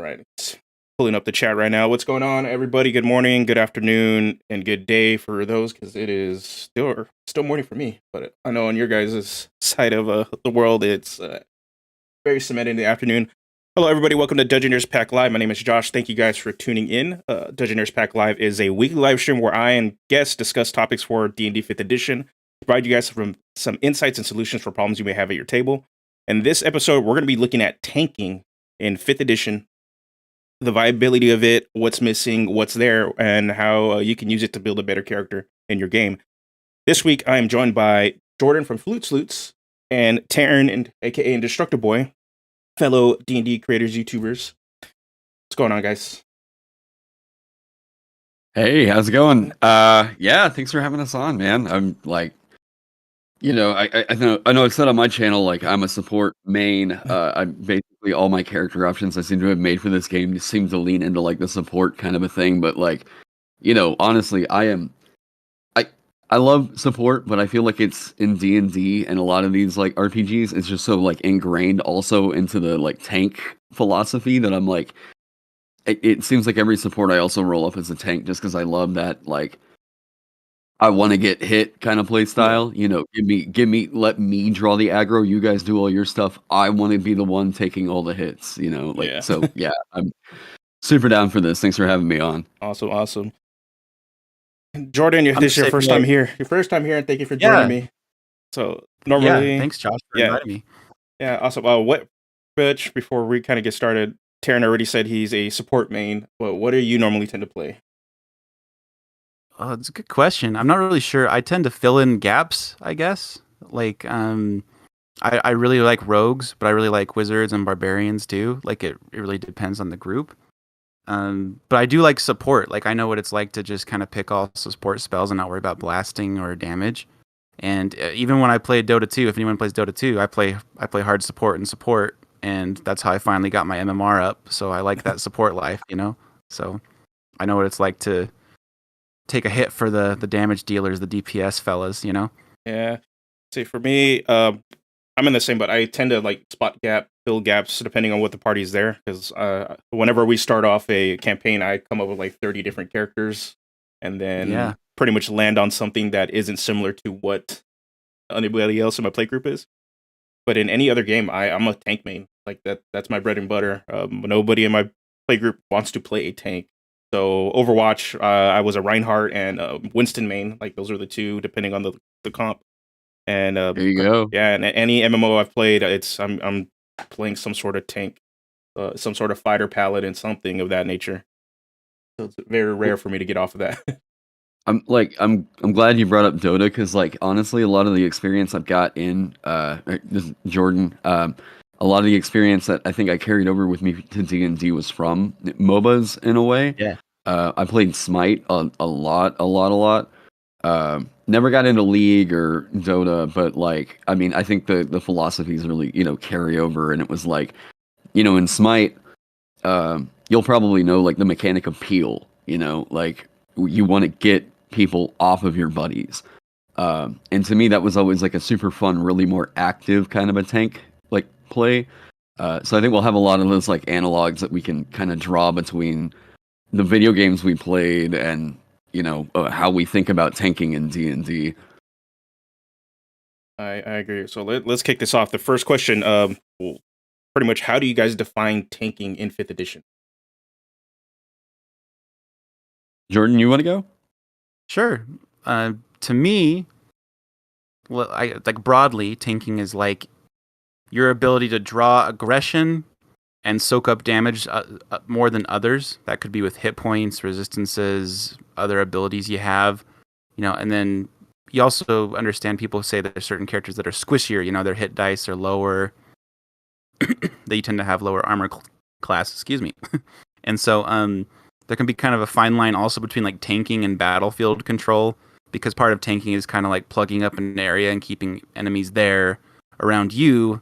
right. It's pulling up the chat right now. What's going on, everybody? Good morning, good afternoon, and good day for those, because it is still morning for me. But I know on your guys' side of the world, it's very cemented in the afternoon. Hello, everybody. Welcome to Dungeoneers Pack Live. My name is Josh. Thank you guys for tuning in. Dungeoneers Pack Live is a weekly live stream where I and guests discuss topics for D&D 5th edition, provide you guys from some insights and solutions for problems you may have at your table. In this episode, we're going to be looking at tanking in 5th edition, the viability of it, what's missing, what's there, and how you can use it to build a better character in your game. This week, I am joined by Jordan from Flute Sleuts and Taryn, aka Indestructible Boy, fellow D&D creators, YouTubers. What's going on, guys? Hey, how's it going? Yeah, thanks for having us on, man. I'm like, I know I said on my channel, like, I'm a support main. I'm basically all my character options I seem to have made for this game just seem to lean into like the support kind of a thing. But like, honestly, I love support, but I feel like it's in D&D and a lot of these like RPGs, it's just so like ingrained also into the like tank philosophy that I'm like, it seems like every support I also roll up as a tank just because I love that, like, I want to get hit kind of play style. Let me draw the aggro. You guys do all your stuff. I want to be the one taking all the hits. So yeah, I'm super down for this. Thanks for having me on. Awesome. Jordan, this is your first time here. Your first time here, and thank you for joining me. So normally, thanks, Josh, for inviting me. Yeah, awesome. Before we kind of get started, Taryn already said he's a support main. But what do you normally tend to play? It's a good question. I'm not really sure. I tend to fill in gaps, I guess. Like, I really like rogues, but I really like wizards and barbarians too. Like, it really depends on the group. But I do like support. Like, I know what it's like to just kind of pick all support spells and not worry about blasting or damage. And even when I play Dota 2, if anyone plays Dota 2, I play hard support and support, and that's how I finally got my MMR up. So I like that support life, So I know what it's like to take a hit for the damage dealers, the DPS fellas, Yeah. See, for me, I'm in the same, but I tend to like fill gaps depending on what the party's there. Because whenever we start off a campaign, I come up with like 30 different characters, and then pretty much land on something that isn't similar to what anybody else in my playgroup is. But in any other game, I'm a tank main. Like that's my bread and butter. Nobody in my playgroup wants to play a tank. So Overwatch, I was a Reinhardt and Winston main. Like those are the two, depending on the comp. And there you go. Yeah, and any MMO I've played, I'm playing some sort of tank, some sort of fighter paladin, something of that nature. So it's very rare for me to get off of that. I'm glad you brought up Dota because, like, honestly, a lot of the experience I've got in Jordan, a lot of the experience that I think I carried over with me to D&D was from MOBAs in a way. Yeah. I played Smite a lot. Never got into League or Dota, but like, I mean, I think the philosophies really, carry over. And it was like, in Smite, you'll probably know like the mechanic of peel, like you want to get people off of your buddies. And to me, that was always like a super fun, really more active kind of a tank like play. So I think we'll have a lot of those like analogs that we can kind of draw between the video games we played and how we think about tanking in D&D. I agree. So let's kick this off. The first question, pretty much, how do you guys define tanking in 5th edition? Jordan, you want to go? Sure. To me, like broadly, tanking is like your ability to draw aggression and soak up damage more than others. That could be with hit points, resistances, other abilities you have, and then you also understand people say that there's certain characters that are squishier, their hit dice are lower. They tend to have lower armor class, and so there can be kind of a fine line also between like tanking and battlefield control, because part of tanking is kind of like plugging up an area and keeping enemies there around you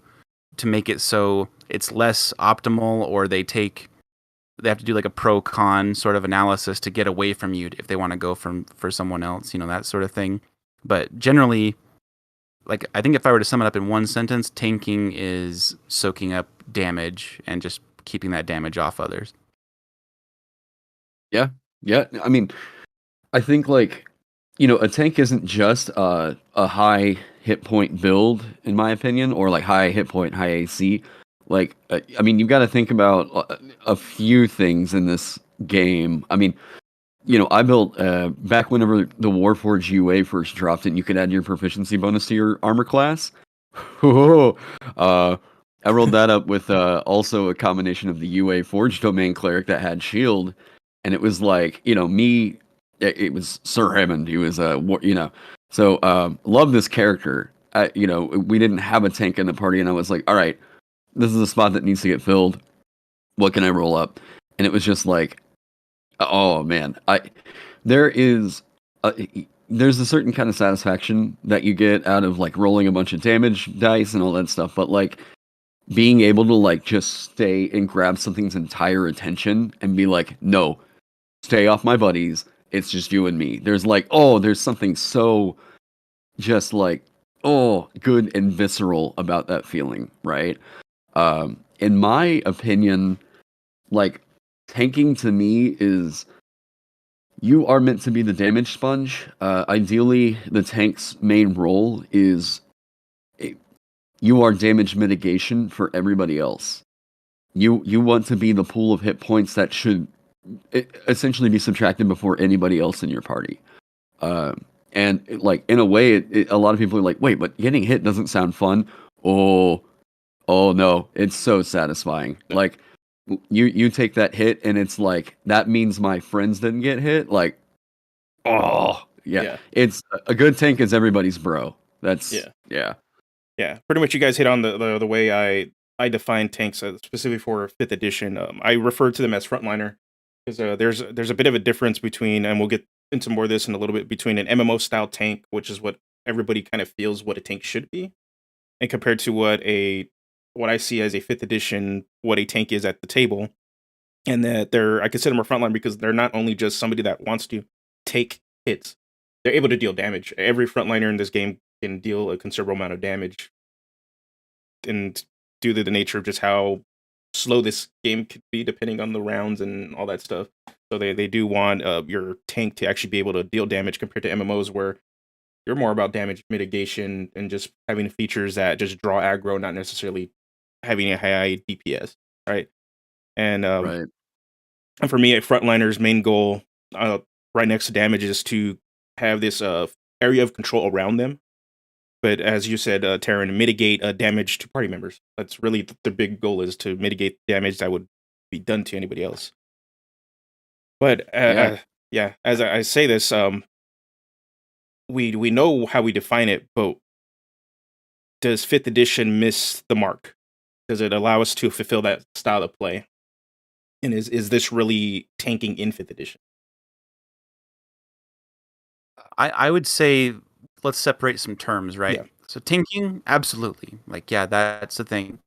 to make it so it's less optimal, or they have to do like a pro-con sort of analysis to get away from you if they want to go for someone else, that sort of thing. But generally, like, I think if I were to sum it up in one sentence, tanking is soaking up damage and just keeping that damage off others. Yeah. I mean, I think like, a tank isn't just a high hit point build, in my opinion, or like high hit point, high AC. Like, I mean, you've got to think about a few things in this game. I mean, I built back whenever the Warforged UA first dropped it, and you could add your proficiency bonus to your armor class. I rolled that up with also a combination of the UA Forge Domain Cleric that had shield, and it was like, me. It was Sir Hammond. He was So love this character. We didn't have a tank in the party, and I was like, all right, this is a spot that needs to get filled. What can I roll up? And it was just like, oh man, there's a certain kind of satisfaction that you get out of like rolling a bunch of damage dice and all that stuff, but like being able to like just stay and grab something's entire attention and be like, no, stay off my buddies. It's just you and me. There's like, there's something so just like, good and visceral about that feeling, right? In my opinion, like tanking to me is you are meant to be the damage sponge. Ideally, the tank's main role is you are damage mitigation for everybody else. You want to be the pool of hit points that should essentially be subtracted before anybody else in your party. And like in a way, a lot of people are like, wait, but getting hit doesn't sound fun. Oh no, it's so satisfying. Like you take that hit and it's like that means my friends didn't get hit. Like, yeah. It's a good tank is everybody's bro. That's Yeah, pretty much you guys hit on the way I define tanks specifically for 5th edition. I refer to them as frontliner because there's a bit of a difference between, and we'll get into more of this in a little bit, between an MMO style tank, which is what everybody kind of feels what a tank should be, and compared to what I see as a 5th edition, what a tank is at the table. And that I consider them a frontline because they're not only just somebody that wants to take hits, they're able to deal damage. Every frontliner in this game can deal a considerable amount of damage, and due to the nature of just how slow this game could be depending on the rounds and all that stuff. So they do want your tank to actually be able to deal damage compared to MMOs where you're more about damage mitigation and just having features that just draw aggro, not necessarily having a high DPS, right? And right. And for me, a frontliner's main goal, right next to damage, is to have this area of control around them. But as you said, Taryn, mitigate damage to party members. That's really the big goal, is to mitigate damage that would be done to anybody else. But as I say this, we know how we define it, but does 5th edition miss the mark? Does it allow us to fulfill that style of play? And is this really tanking in 5th edition? I would say let's separate some terms, right? Yeah. So tanking, absolutely. Like, yeah, that's the thing.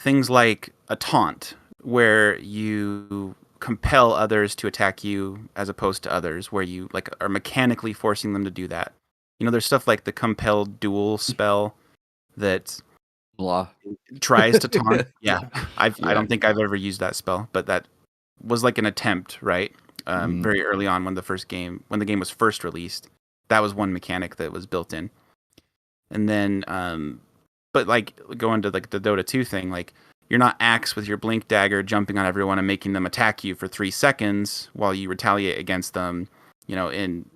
Things like a taunt, where you compel others to attack you as opposed to others, where you like are mechanically forcing them to do that. There's stuff like the compelled duel spell that Blah. tries to taunt. Yeah. I don't think I've ever used that spell, but that was like an attempt, right? Very early on when the game was first released. That was one mechanic that was built in. And then but like going to like the Dota 2 thing, like you're not Axe with your blink dagger jumping on everyone and making them attack you for 3 seconds while you retaliate against them, and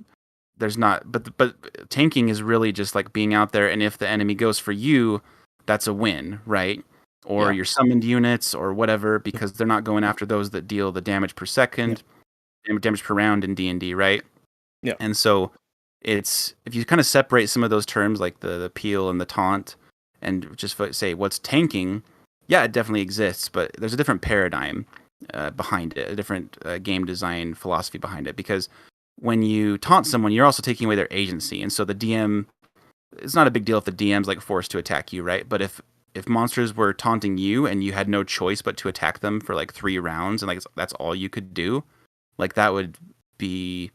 there's not, but tanking is really just like being out there, and if the enemy goes for you, that's a win, right? Or your summoned units or whatever, because they're not going after those that deal the damage per second, damage per round in D&D, right? Yeah. And so it's, if you kind of separate some of those terms like the peel and the taunt and just say what's tanking, yeah, it definitely exists, but there's a different paradigm behind it, a different game design philosophy behind it, because when you taunt someone, you're also taking away their agency. And so the DM, it's not a big deal if the DM's like forced to attack you, right? But if monsters were taunting you and you had no choice but to attack them for like 3 rounds and like that's all you could do, like that would be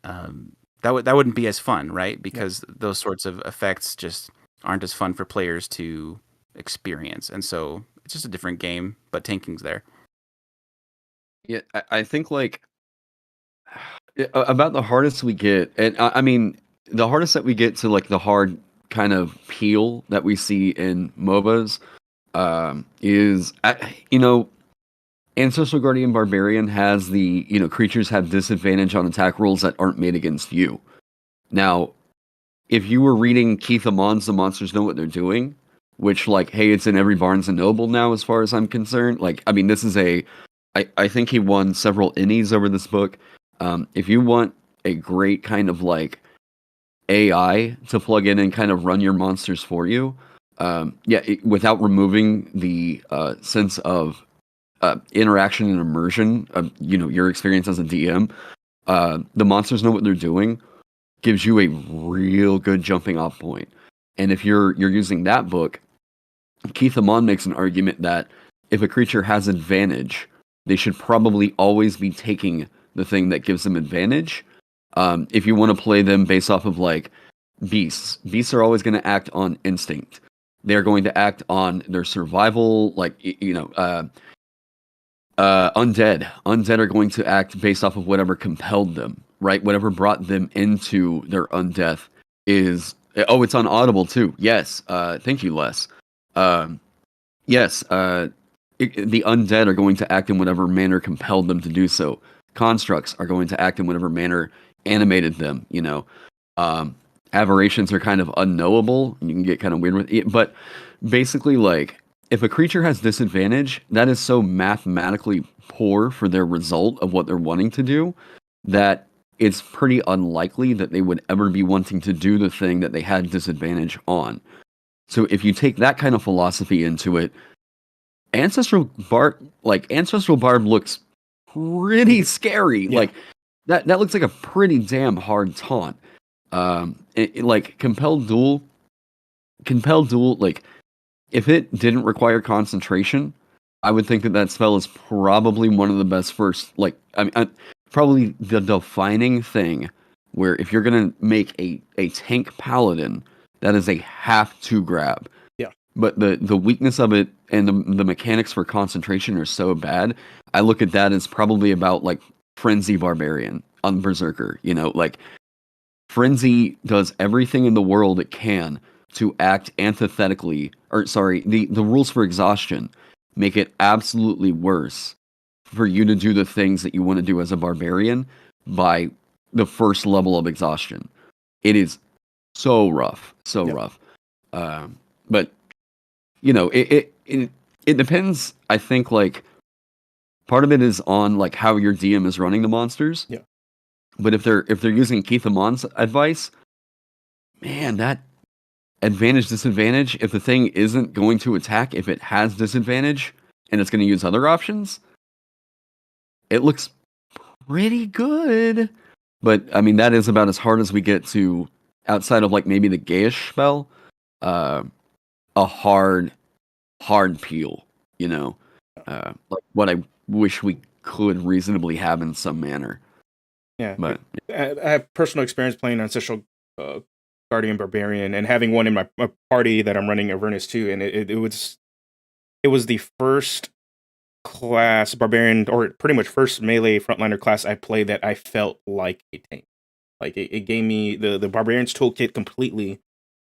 that wouldn't be as fun, right? Because those sorts of effects just aren't as fun for players to experience. And so it's just a different game, but tanking's there. Yeah, I think like about the hardest we get, and I mean the hardest that we get to like the hard kind of peel that we see in MOBAs is you know, Ancestral Guardian Barbarian has the, you know, creatures have disadvantage on attack rolls that aren't made against you. Now, if you were reading Keith Amon's The Monsters Know What They're Doing, which like, hey, it's in every Barnes and Noble now as far as I'm concerned. Like, I mean, this is I think he won several Ennies over this book. If you want a great kind of like AI to plug in and kind of run your monsters for you, without removing the sense of interaction and immersion of, you know, your experience as a DM, The Monsters Know What They're Doing gives you a real good jumping off point. And if you're using that book, Keith Amon makes an argument that if a creature has advantage, they should probably always be taking the thing that gives them advantage. If you want to play them based off of like beasts are always going to act on instinct. They're going to act on their survival, like, you know, undead are going to act based off of whatever compelled them, right? Whatever brought them into their undeath is, oh, it's on Audible too. Yes. Thank you, Les. Yes. The undead are going to act in whatever manner compelled them to do so. Constructs are going to act in whatever manner animated them, you know. Aberrations are kind of unknowable. You can get kind of weird with it, but basically, like, if a creature has disadvantage, that is so mathematically poor for their result of what they're wanting to do that it's pretty unlikely that they would ever be wanting to do the thing that they had disadvantage on. So if you take that kind of philosophy into it, Ancestral Barb looks pretty scary. Yeah. Like that looks like a pretty damn hard taunt. Like compelled duel, like, if it didn't require concentration, I would think that spell is probably one of the best first, like, I mean, probably the defining thing where if you're going to make a tank paladin, that is a have to grab. Yeah. But the weakness of it and the mechanics for concentration are so bad, I look at that as probably about like Frenzy Barbarian on Berserker, you know, like Frenzy does everything in the world it can to act antithetically, or sorry, the rules for exhaustion make it absolutely worse for you to do the things that you want to do as a barbarian by the first level of exhaustion. It is so rough, so rough. But you know, it depends. I think like part of it is on like how your DM is running the monsters. Yeah. But if they're using Keith Amon's advice, man, that advantage disadvantage, if the thing isn't going to attack, if it has disadvantage and it's going to use other options, it looks pretty good. But I mean, that is about as hard as we get to, outside of like maybe the gayish spell, a hard peel, you know, like what I wish we could reasonably have in some manner. Yeah, But I have personal experience playing Ancestral Guardian Barbarian and having one in my party that I'm running Avernus too, and it was the first class Barbarian, or pretty much first melee frontliner class I played that I felt like a tank. Like it gave me the Barbarian's toolkit completely,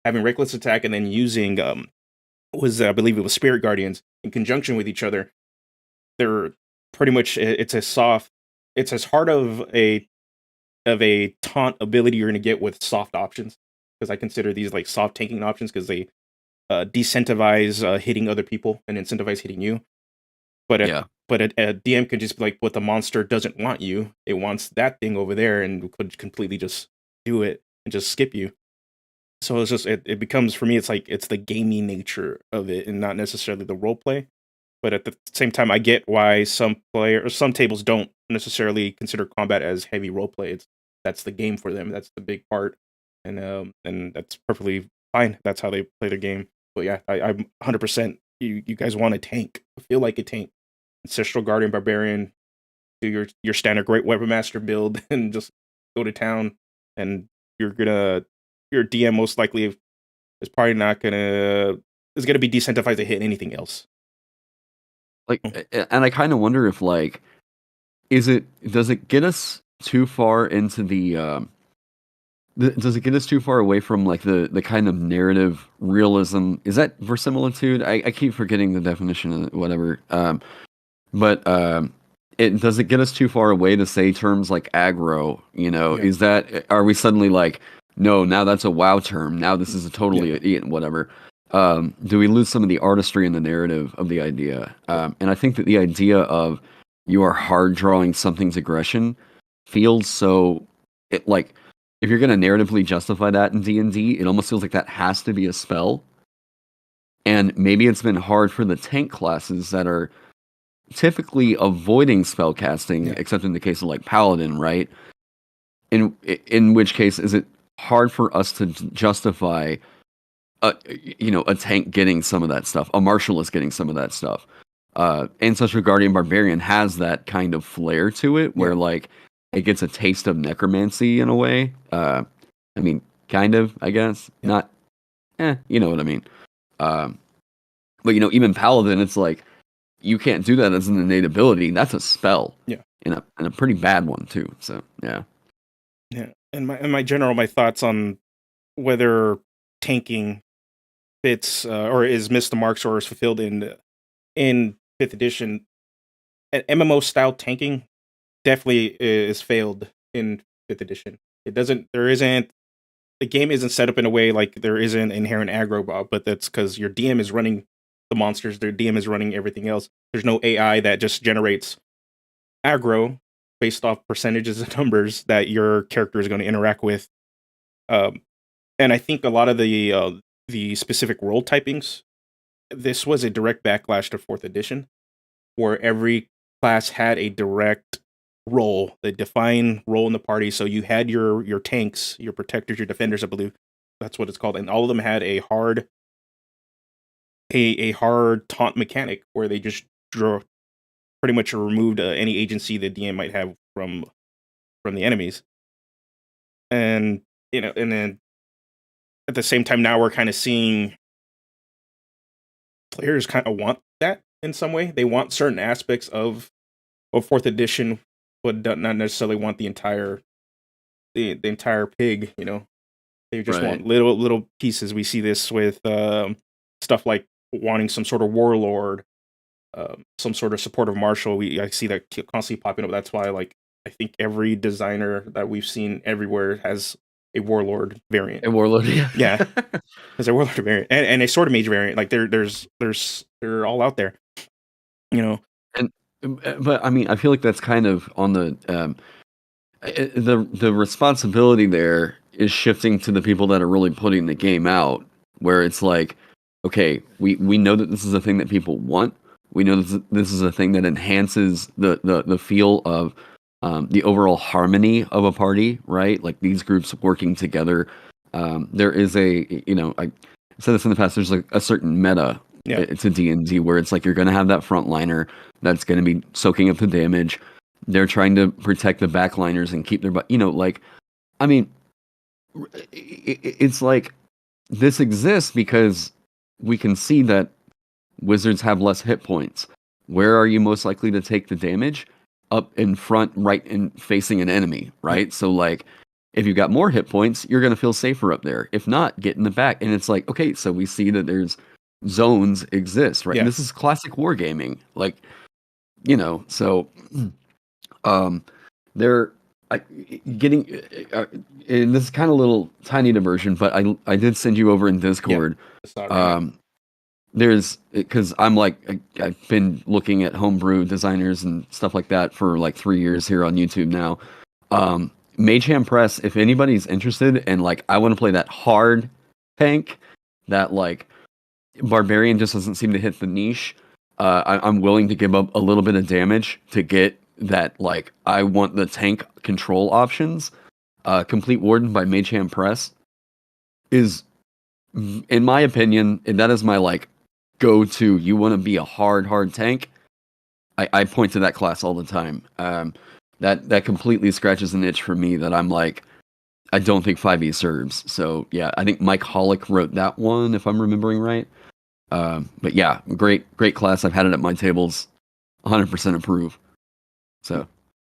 having reckless attack and then using I believe it was Spirit Guardians in conjunction with each other. They're pretty much, it's as hard of a taunt ability you're going to get with soft options, because I consider these like soft tanking options because they decentivize hitting other people and incentivize hitting you. But a DM could just be like, what the monster doesn't want you, it wants that thing over there, and could completely just do it and just skip you. So it's just it becomes, for me, it's like it's the gamey nature of it and not necessarily the role play. But at the same time, I get why some tables don't necessarily consider combat as heavy role play. That's the game for them. That's the big part, and that's perfectly fine. That's how they play their game. But yeah, I'm 100%. You guys want a tank? Feel like a tank. Ancestral Guardian Barbarian. Do your standard Great Weapon Master build and just go to town. And your DM most likely is probably not gonna be decentralized to hit anything else. Like, and I kind of wonder if like, does it get us too far into does it get us too far away from like the kind of narrative realism? Is that verisimilitude? I keep forgetting the definition of whatever. But does it get us too far away to say terms like aggro? You know, Yeah. are we suddenly like, no, now that's a WoW term. Now this is a totally whatever. Do we lose some of the artistry in the narrative of the idea? And I think that the idea of you are hard drawing something's aggression feels so like if you're going to narratively justify that in D&D, it almost feels like that has to be a spell. And maybe it's been hard for the tank classes that are typically avoiding spell casting, except in the case of like Paladin, right? In which case, is it hard for us to justify, a tank getting some of that stuff, a martialist getting some of that stuff? Ancestral Guardian Barbarian has that kind of flair to it, where like it gets a taste of necromancy in a way. I mean, kind of, I guess. Not, you know what I mean. But even Paladin, it's like you can't do that as an innate ability. That's a spell. Yeah, and a pretty bad one too. So yeah. And my thoughts on whether tanking fits or is missed the marks or is fulfilled in 5th edition. An MMO style tanking definitely is failed in 5th edition. The game isn't set up in a way like there isn't inherent aggro, but that's because your DM is running the monsters, their DM is running everything else. There's no AI that just generates aggro based off percentages and numbers that your character is going to interact with. And I think a lot of the specific role typings, this was a direct backlash to 4th edition, where every class had a direct role, the defined role in the party. So you had your tanks, your protectors, your defenders, I believe that's what it's called, and all of them had a hard taunt mechanic where they just pretty much removed any agency the DM might have from the enemies. And and then at the same time, now we're kind of seeing players kind of want that in some way. They want certain aspects of 4th edition, but not necessarily want the entire pig. They just want little pieces. We see this with stuff like wanting some sort of warlord, some sort of supportive marshal. I see that constantly popping up. That's why, like, I think every designer that we've seen everywhere has a warlord variant. A warlord, yeah, there's a warlord variant and a sword mage variant. Like they're all out there, And but I mean, I feel like that's kind of on the responsibility there is shifting to the people that are really putting the game out, where it's like, okay, we know that this is a thing that people want. We know this is a thing that enhances the feel of the overall harmony of a party, right? Like these groups working together. There is I said this in the past, there's like a certain meta to D&D where it's like you're going to have that frontliner that's going to be soaking up the damage. They're trying to protect the backliners and keep their I mean, it's like this exists because we can see that wizards have less hit points. Where are you most likely to take the damage? Up in front, right in facing an enemy, right? So like if you've got more hit points, you're going to feel safer up there. If not, get in the back. And it's like, okay, so we see that there's zones exist, right? Yeah. This is classic wargaming. Like, so they're getting and this is kind of a little tiny diversion, but I did send you over in Discord. There's because I'm like I've been looking at homebrew designers and stuff like that for like 3 years here on YouTube now. Mageham Press, if anybody's interested and like I want to play that hard tank, that like barbarian just doesn't seem to hit the niche. I'm willing to give up a little bit of damage to get that. Like I want the tank control options. Complete Warden by Mageham Press is, in my opinion, and that is my like go-to. You want to be a hard tank? I point to that class all the time. That completely scratches an itch for me that I'm like, I don't think 5e serves. So yeah, I think Mike Hollick wrote that one if I'm remembering right. But yeah, great class. I've had it at my tables 100% approve. So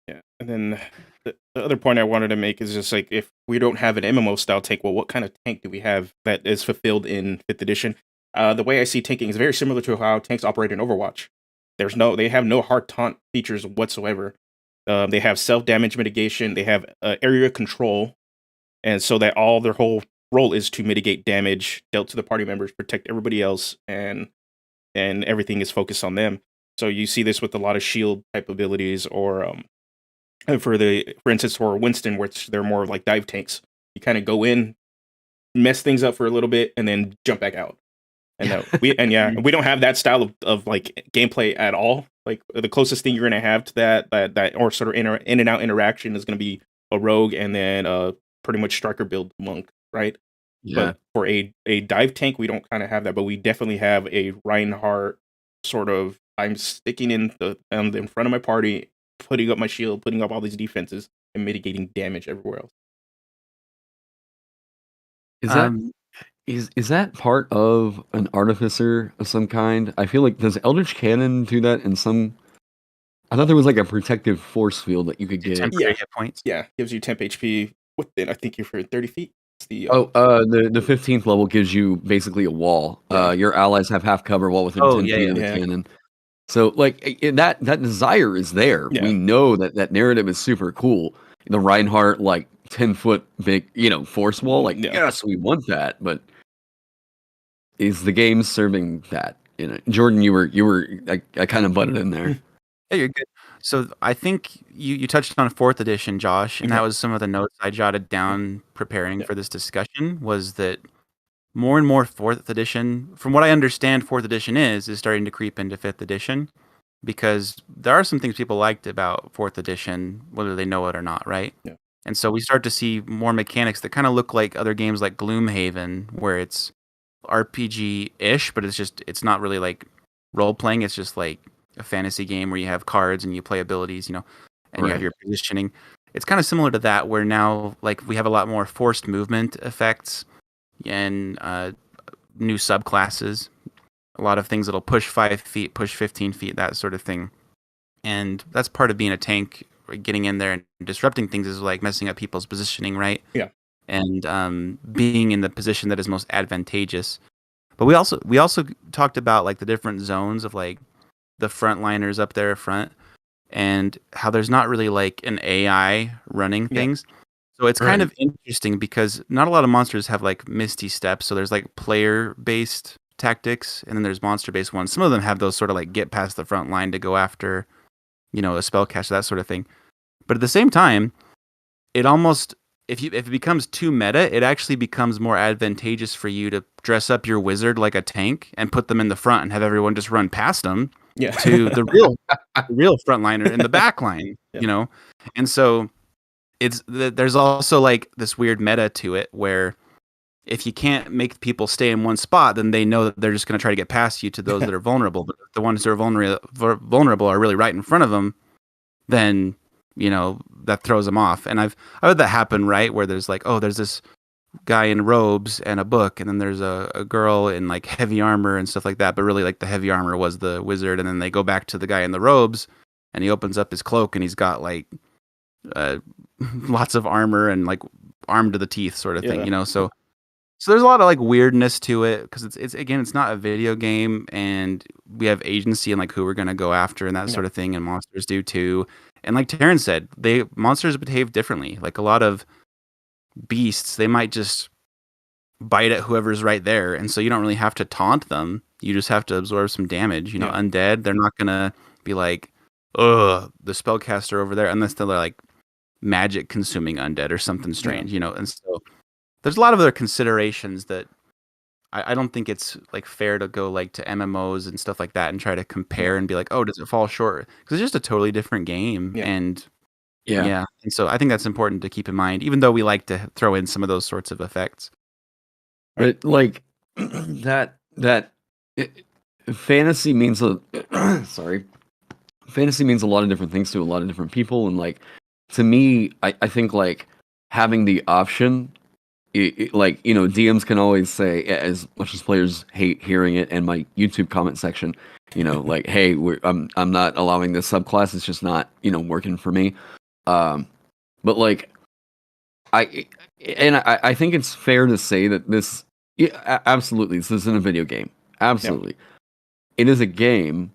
Yeah, and then the other point I wanted to make is just like if we don't have an MMO style tank, well, what kind of tank do we have that is fulfilled in fifth edition? The way I see tanking is very similar to how tanks operate in Overwatch. They have no hard taunt features whatsoever. They have self damage mitigation. They have area control, and so that all their whole role is to mitigate damage dealt to the party members, protect everybody else, and everything is focused on them. So you see this with a lot of shield type abilities, or and for instance, for Winston, which they're more like dive tanks. You kind of go in, mess things up for a little bit, and then jump back out. And we don't have that style of like gameplay at all. Like the closest thing you're gonna have to that or sort of in and out interaction is gonna be a rogue and then pretty much striker build monk, right? yeah, But for a dive tank, we don't kind of have that, but we definitely have a Reinhardt sort of. I'm sticking in front of my party, putting up my shield, putting up all these defenses, and mitigating damage everywhere else. is that Um, is that part of an artificer of some kind? I feel like does Eldritch Cannon do that in some? I thought there was like a protective force field that you could get. temporary hit points. Yeah, gives you temp HP within. I think you're for 30 feet. It's the The 15th level gives you basically a wall. Yeah. Your allies have half cover while within Oh, 10 yeah, feet of the yeah. cannon. So like that desire is there. Yeah. We know that narrative is super cool. The Reinhardt like 10-foot big, force wall. Like Yeah. yes, we want that, but is the game serving that? Jordan, you were I kind of butted in there. Yeah, you're good. So I think you touched on fourth edition, Josh, and that was some of the notes I jotted down preparing for this discussion. Was that more and more fourth edition? From what I understand, fourth edition is starting to creep into fifth edition, because there are some things people liked about fourth edition, whether they know it or not, right? Yeah. And so we start to see more mechanics that kind of look like other games like Gloomhaven, where it's RPG-ish, but it's not really like role playing. It's just like a fantasy game where you have cards and you play abilities, and you have your positioning. It's kind of similar to that, where now like we have a lot more forced movement effects and new subclasses, a lot of things that'll push 5 feet, push 15 feet, that sort of thing. And that's part of being a tank, getting in there and disrupting things is like messing up people's positioning, right? Yeah. And being in the position that is most advantageous. But we also talked about like the different zones of like the frontliners up there front, and how there's not really like an AI running things. So it's kind of interesting because not a lot of monsters have like Misty Steps. So there's like player-based tactics, and then there's monster-based ones. Some of them have those sort of like get past the front line to go after, a spellcaster, that sort of thing. But at the same time, it almost if it becomes too meta, it actually becomes more advantageous for you to dress up your wizard like a tank and put them in the front and have everyone just run past them to the real frontliner in the back line, And so there's also like this weird meta to it where if you can't make people stay in one spot, then they know that they're just going to try to get past you to those that are vulnerable. But if the ones that are vulnerable are really right in front of them, then that throws them off. And I've had that happen, right, where there's like, oh, there's this guy in robes and a book, and then there's a girl in like heavy armor and stuff like that, but really like the heavy armor was the wizard, and then they go back to the guy in the robes and he opens up his cloak and he's got like lots of armor and like armed to the teeth sort of thing, so there's a lot of like weirdness to it because it's not a video game, and we have agency in like who we're going to go after and that sort of thing, and monsters do too. And like Taryn said, monsters behave differently. Like a lot of beasts, they might just bite at whoever's right there, and so you don't really have to taunt them. You just have to absorb some damage. Undead, they're not gonna be like, ugh, the spellcaster over there, unless they're like magic consuming undead or something strange, And so there's a lot of other considerations that I don't think it's like fair to go like to MMOs and stuff like that and try to compare and be like, oh, does it fall short? Because it's just a totally different game. And and so I think that's important to keep in mind, even though we like to throw in some of those sorts of effects. But like fantasy means fantasy means a lot of different things to a lot of different people, and like to me, I think like having the option like, you know, DMs can always say, as much as players hate hearing it, and my YouTube comment section, you know, like, hey, I'm not allowing this subclass. It's just not, you know, working for me. But like, I think it's fair to say that this, yeah, absolutely, this isn't a video game. Absolutely, it is a game,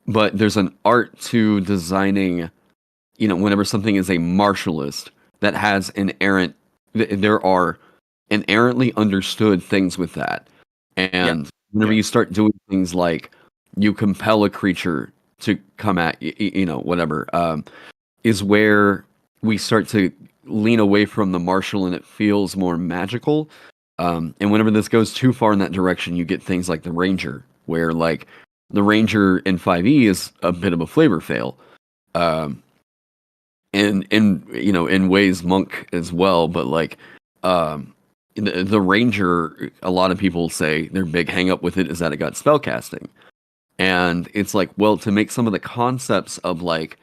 but there's an art to designing. You know, whenever something is a martialist that has there are inherently understood things with that. And whenever you start doing things like you compel a creature to come at you know, whatever, is where we start to lean away from the martial and it feels more magical. And whenever this goes too far in that direction, you get things like the Ranger, where like the Ranger in 5e is a bit of a flavor fail. And in you know, in ways Monk as well, but like the Ranger, a lot of people say their big hang up with it is that it got spellcasting. And it's like, well, to make some of the concepts of like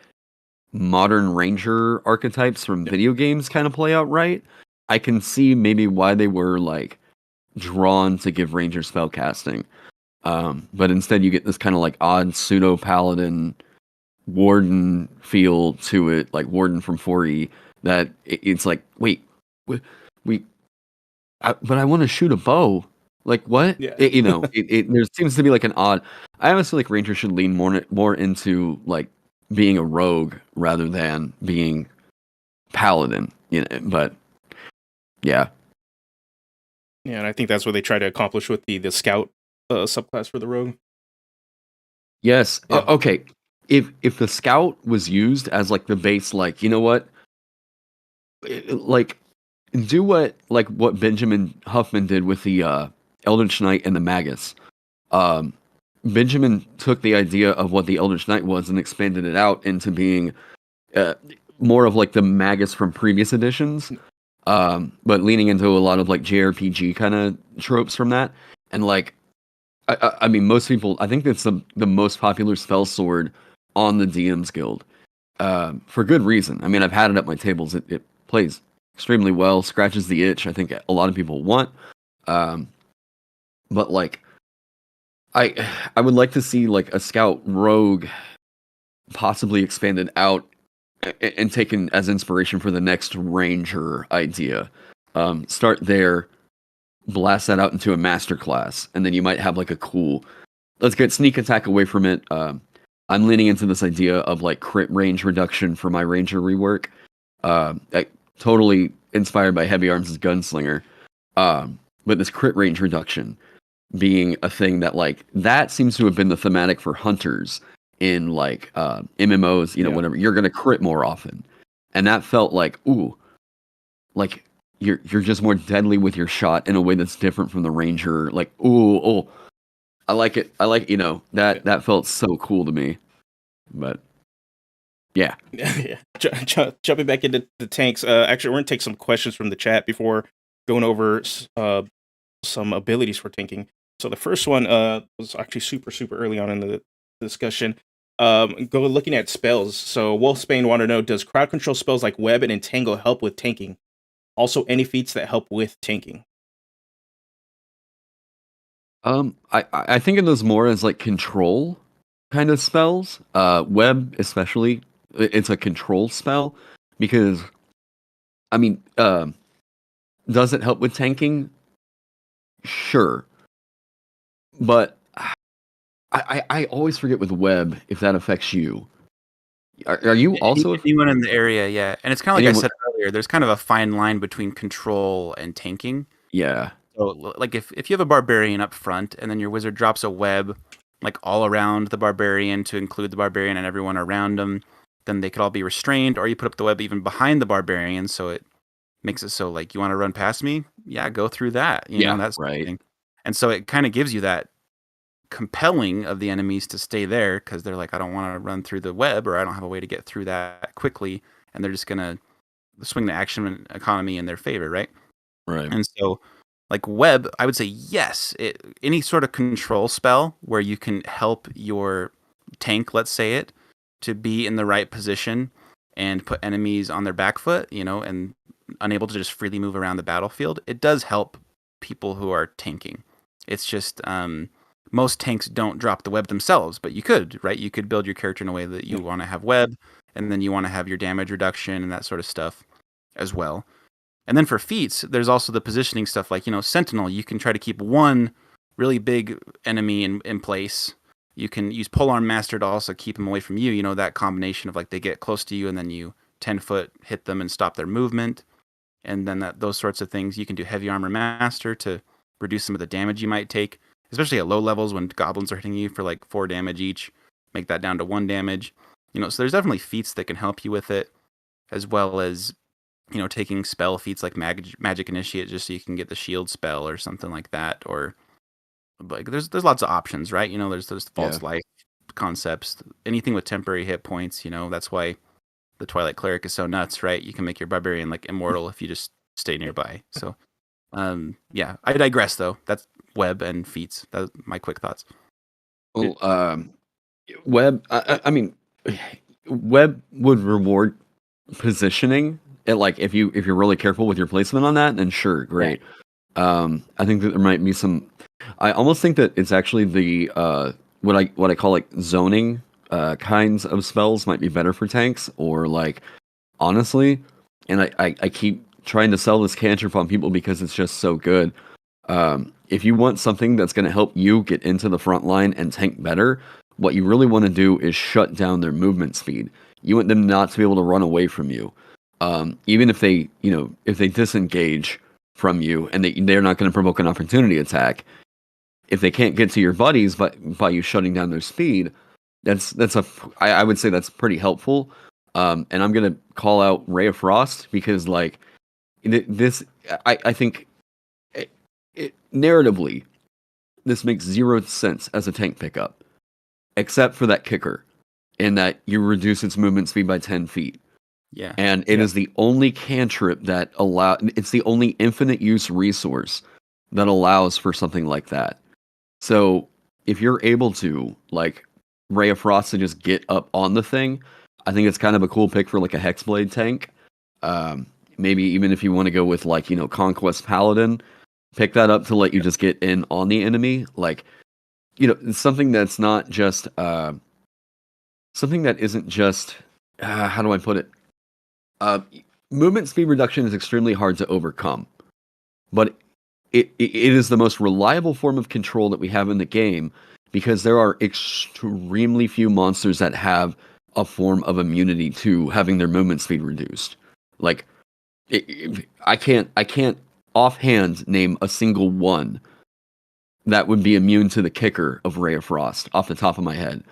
modern Ranger archetypes from video games kind of play out right, I can see maybe why they were like drawn to give Ranger spellcasting. But instead you get this kind of like odd pseudo paladin warden feel to it, like Warden from 4e, that it's like, wait, but I want to shoot a bow. Like what? Yeah. You know, there seems to be like an odd. I honestly like Ranger should lean more into like being a rogue rather than being paladin. You know, but yeah, Yeah, and I think that's what they try to accomplish with the scout subclass for the rogue. yes. Yeah. Okay, if the scout was used as like the base, like, you know what, like do what Benjamin Huffman did with the Eldritch Knight and the Magus. Benjamin took the idea of what the Eldritch Knight was and expanded it out into being more of like the Magus from previous editions, but leaning into a lot of like JRPG kind of tropes from that. And like, I mean, most people, I think that's the most popular spell sword on the DM's Guild, for good reason. I mean, I've had it at my tables. It plays extremely well, scratches the itch I think a lot of people want. But like, I would like to see like a scout rogue possibly expanded out and taken as inspiration for the next ranger idea. Start there, blast that out into a master class, and then you might have like a cool, let's get sneak attack away from it. I'm leaning into this idea of like crit range reduction for my ranger rework. Totally inspired by Heavy Arms' Gunslinger. But this crit range reduction being a thing that like that seems to have been the thematic for hunters in like MMOs, you know, whatever. You're gonna crit more often. And that felt like, ooh, like you're just more deadly with your shot in a way that's different from the ranger. Like, ooh, I like it. You know, that felt so cool to me. But yeah. Yeah. Jumping back into the tanks. Actually, we're gonna take some questions from the chat before going over some abilities for tanking. So the first one was actually super early on in the discussion. Go looking at spells. So Wolfsbane want to know, does crowd control spells like Web and Entangle help with tanking? Also, any feats that help with tanking? I think of those more as like control kind of spells. Web especially, it's a control spell because, I mean, does it help with tanking? Sure, but I always forget with Web if that affects you. Are you also anyone in the area? Yeah, and it's kind of like I said earlier. There's kind of a fine line between control and tanking. Yeah. So, like, if you have a barbarian up front, and then your wizard drops a web, like all around the barbarian to include the barbarian and everyone around them, then they could all be restrained. Or you put up the web even behind the barbarian, so it makes it so like you want to run past me, yeah, go through that. You know, that's right. Thing. And so it kind of gives you that compelling of the enemies to stay there because they're like, I don't want to run through the web, or I don't have a way to get through that quickly, and they're just gonna swing the action economy in their favor, right? Right. And so, like web, I would say yes. Any sort of control spell where you can help your tank, let's say it, to be in the right position and put enemies on their back foot, you know, and unable to just freely move around the battlefield, it does help people who are tanking. It's just most tanks don't drop the web themselves, but you could, right? You could build your character in a way that you want to have web, and then you want to have your damage reduction and that sort of stuff as well. And then for feats, there's also the positioning stuff like, Sentinel. You can try to keep one really big enemy in place. You can use Polearm Master to also keep them away from you. That combination of like they get close to you and then you 10-foot hit them and stop their movement. And then those sorts of things. You can do Heavy Armor Master to reduce some of the damage you might take, especially at low levels when goblins are hitting you for like 4 damage each. Make that down to 1 damage. So there's definitely feats that can help you with it, as well as taking spell feats like Magic Initiate just so you can get the shield spell or something like that. Or like there's lots of options, right? There's false life concepts, anything with temporary hit points. That's why the Twilight Cleric is so nuts, right? You can make your barbarian like immortal if you just stay nearby. So I digress though. That's web and feats. That's my quick thoughts. Well, web. I mean, web would reward positioning. Like if you're really careful with your placement on that, then sure, great. I think that there might be some. I almost think that it's actually the what I call like zoning kinds of spells might be better for tanks, or like honestly, and I keep trying to sell this cantrip on people because it's just so good. If you want something that's going to help you get into the front line and tank better, what you really want to do is shut down their movement speed. You want them not to be able to run away from you. Even if they, if they disengage from you and they're not going to provoke an opportunity attack, if they can't get to your buddies by you shutting down their speed, I would say that's pretty helpful. And I'm going to call out Ray of Frost because like this, I think narratively, this makes 0 sense as a tank pickup, except for that kicker, in that you reduce its movement speed by 10 feet. Yeah. And it is the only cantrip that it's the only infinite use resource that allows for something like that. So if you're able to, like, Ray of Frost to just get up on the thing, I think it's kind of a cool pick for, like, a Hexblade tank. Maybe even if you want to go with, like, Conquest Paladin, pick that up to let you just get in on the enemy. Like, it's something that's not just, something that isn't just, how do I put it? Movement speed reduction is extremely hard to overcome, but it is the most reliable form of control that we have in the game because there are extremely few monsters that have a form of immunity to having their movement speed reduced. Like, I can't offhand name a single one that would be immune to the kicker of Ray of Frost off the top of my head.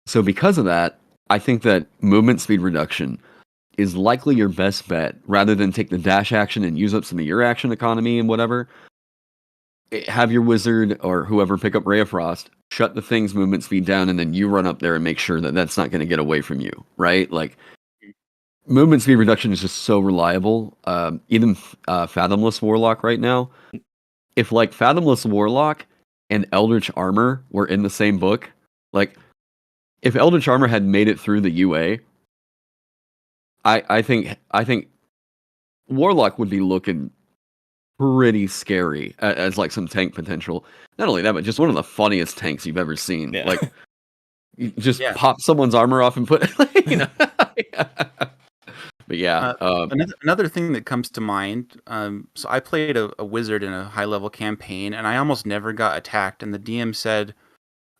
So because of that, I think that movement speed reduction is likely your best bet, rather than take the dash action and use up some of your action economy and whatever. Have your wizard or whoever pick up Ray of Frost, shut the thing's movement speed down, and then you run up there and make sure that that's not going to get away from you, right? Like, movement speed reduction is just so reliable. Even Fathomless Warlock right now, if like Fathomless Warlock and Eldritch Armor were in the same book, like if Eldritch Armor had made it through the UA, I think Warlock would be looking pretty scary as like some tank potential. Not only that, but just one of the funniest tanks you've ever seen. Yeah. Like, you just pop someone's armor off and put, But yeah, another thing that comes to mind. So I played a wizard in a high level campaign, and I almost never got attacked. And the DM said,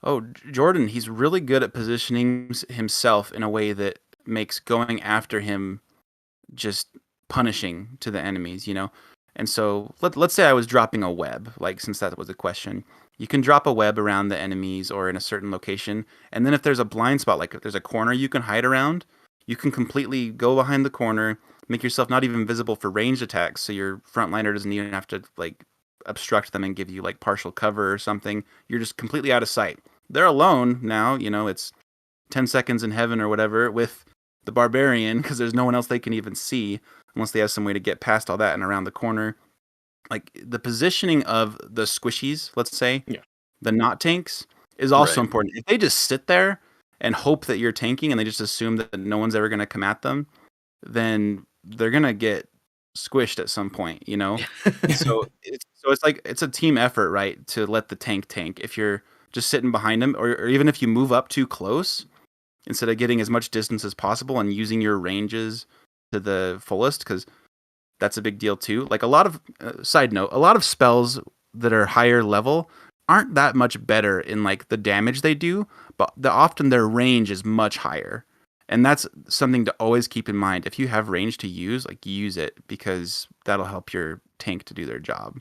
"Oh, Jordan, he's really good at positioning himself in a way that makes going after him just punishing to the enemies." And so let's say I was dropping a web, like, since that was a question. You can drop a web around the enemies or in a certain location, and then if there's a blind spot, like if there's a corner you can hide around, you can completely go behind the corner, make yourself not even visible for ranged attacks, so your frontliner doesn't even have to like obstruct them and give you like partial cover or something. You're just completely out of sight. They're alone now, it's 10 seconds in heaven or whatever with the barbarian, because there's no one else they can even see unless they have some way to get past all that and around the corner. Like, the positioning of the squishies, let's say, the not tanks, is also important. If they just sit there and hope that you're tanking and they just assume that no one's ever going to come at them, then they're going to get squished at some point, you know? So it's like it's a team effort, right? To let the tank. If you're just sitting behind him, or even if you move up too close, instead of getting as much distance as possible and using your ranges to the fullest, because that's a big deal too. Like a lot of side note, a lot of spells that are higher level aren't that much better in like the damage they do, but often their range is much higher. And that's something to always keep in mind. If you have range to use, like use it because that'll help your tank to do their job.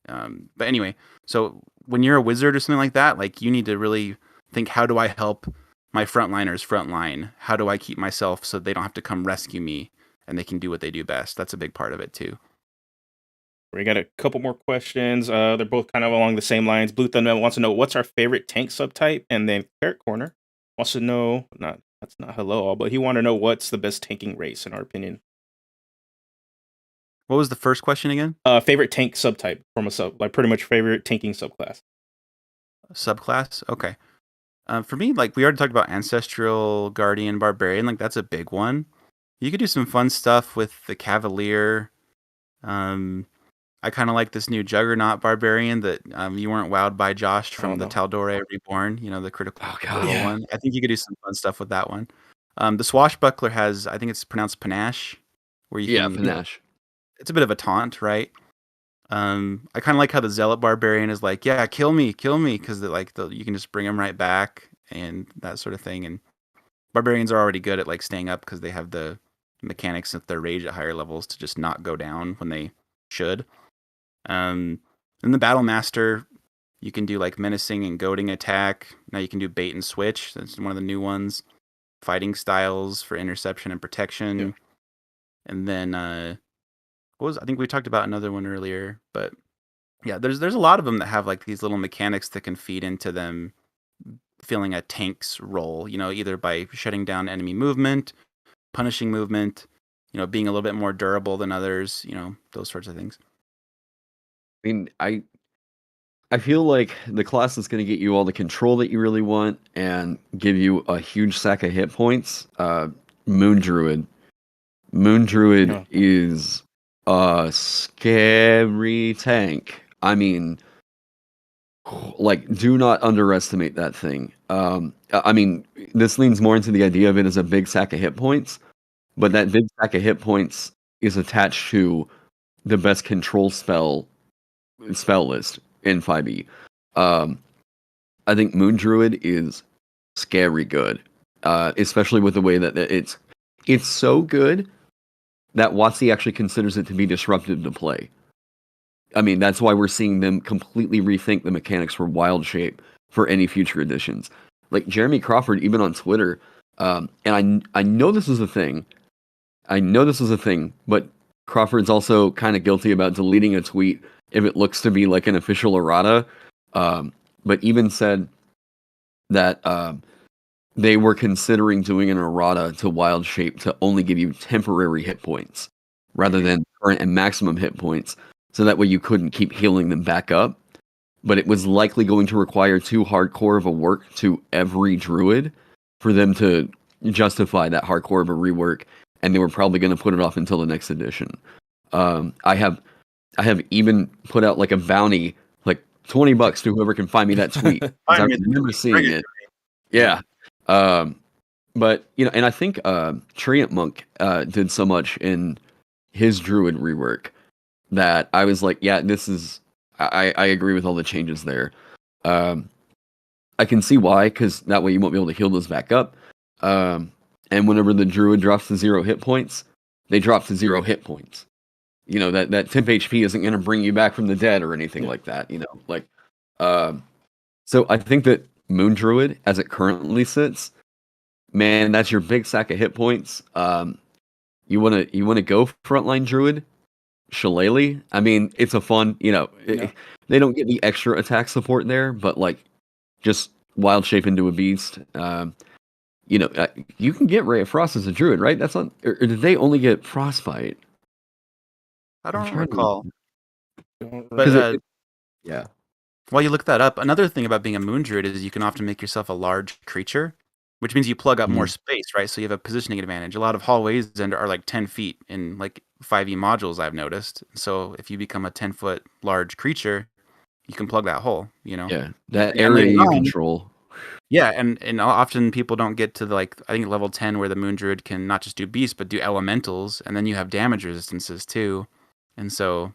But anyway, so when you're a wizard or something like that, like you need to really think, how do I help my frontliners frontline? How do I keep myself so they don't have to come rescue me and they can do what they do best? That's a big part of it too. We got a couple more questions. They're both kind of along the same lines. Blue Thunder wants to know what's our favorite tank subtype, and then Carrot Corner wants to know that's not hello all, but he want to know what's the best tanking race in our opinion. What was the first question again? Favorite tank subtype from a sub, like pretty much favorite tanking subclass. Subclass? Okay. For me, like we already talked about Ancestral, Guardian, Barbarian. Like that's a big one. You could do some fun stuff with the Cavalier. I kind of like this new Juggernaut Barbarian that you weren't wowed by, Josh, from the Taldore Reborn. You know, the critical one. I think you could do some fun stuff with that one. The Swashbuckler has, I think it's pronounced Panache, where you can. Panache. It's a bit of a taunt, right? I kind of like how the Zealot Barbarian is like, yeah, kill me, because you can just bring them right back and that sort of thing. And Barbarians are already good at like staying up because they have the mechanics of their rage at higher levels to just not go down when they should. In the Battle Master, you can do like menacing and goading attack. Now you can do bait and switch. That's one of the new ones. Fighting styles for interception and protection. Yeah. And then I think we talked about another one earlier, but yeah, there's a lot of them that have like these little mechanics that can feed into them filling a tank's role, you know, either by shutting down enemy movement, punishing movement, you know, being a little bit more durable than others, you know, those sorts of things. I mean, I feel like the class is going to get you all the control that you really want and give you a huge sack of hit points. Moon Druid. Moon Druid is a scary tank. I mean, like, do not underestimate that thing. I mean, this leans more into the idea of it as a big sack of hit points, but that big sack of hit points is attached to the best control spell list in 5e. I think Moon Druid is scary good, especially with the way that it's so good that WotC actually considers it to be disruptive to play. I mean, that's why we're seeing them completely rethink the mechanics for Wild Shape for any future editions. Like Jeremy Crawford, even on Twitter, and I know this is a thing. But Crawford's also kind of guilty about deleting a tweet if it looks to be like an official errata. But even said that they were considering doing an errata to Wild Shape to only give you temporary hit points rather than current and maximum hit points, so that way you couldn't keep healing them back up. But it was likely going to require too hardcore of a work to every druid for them to justify that hardcore of a rework, and they were probably going to put it off until the next edition. I have even put out like a bounty, like $20 to whoever can find me that tweet. I remember seeing it. Yeah. But you know, and I think Treant Monk did so much in his druid rework that I was like, yeah, this is. I agree with all the changes there. I can see why, because that way you won't be able to heal those back up. And whenever the druid drops to 0 hit points, they drop to 0 hit points. You know, that temp HP isn't going to bring you back from the dead or anything like that. You know, like, so I think that Moon Druid, as it currently sits, man, that's your big sack of hit points. You wanna go frontline Druid, Shillelagh. I mean, it's a fun, you know, they don't get the extra attack support there, but like, just wild shape into a beast. You know, you can get Ray of Frost as a Druid, right? That's not, or did they only get Frostbite? I don't recall. But yeah. While you look that up, another thing about being a Moon Druid is you can often make yourself a large creature. which means you plug up more Mhm. space, right? So you have a positioning advantage. A lot of hallways are like 10 feet in like 5e modules, I've noticed. So if you become a 10-foot large creature, you can plug that hole, you know? Yeah, that And area later you on, control. yeah, and often people don't get to like I think level 10 where the Moon Druid can not just do beasts but do elementals, and then you have damage resistances too. And so,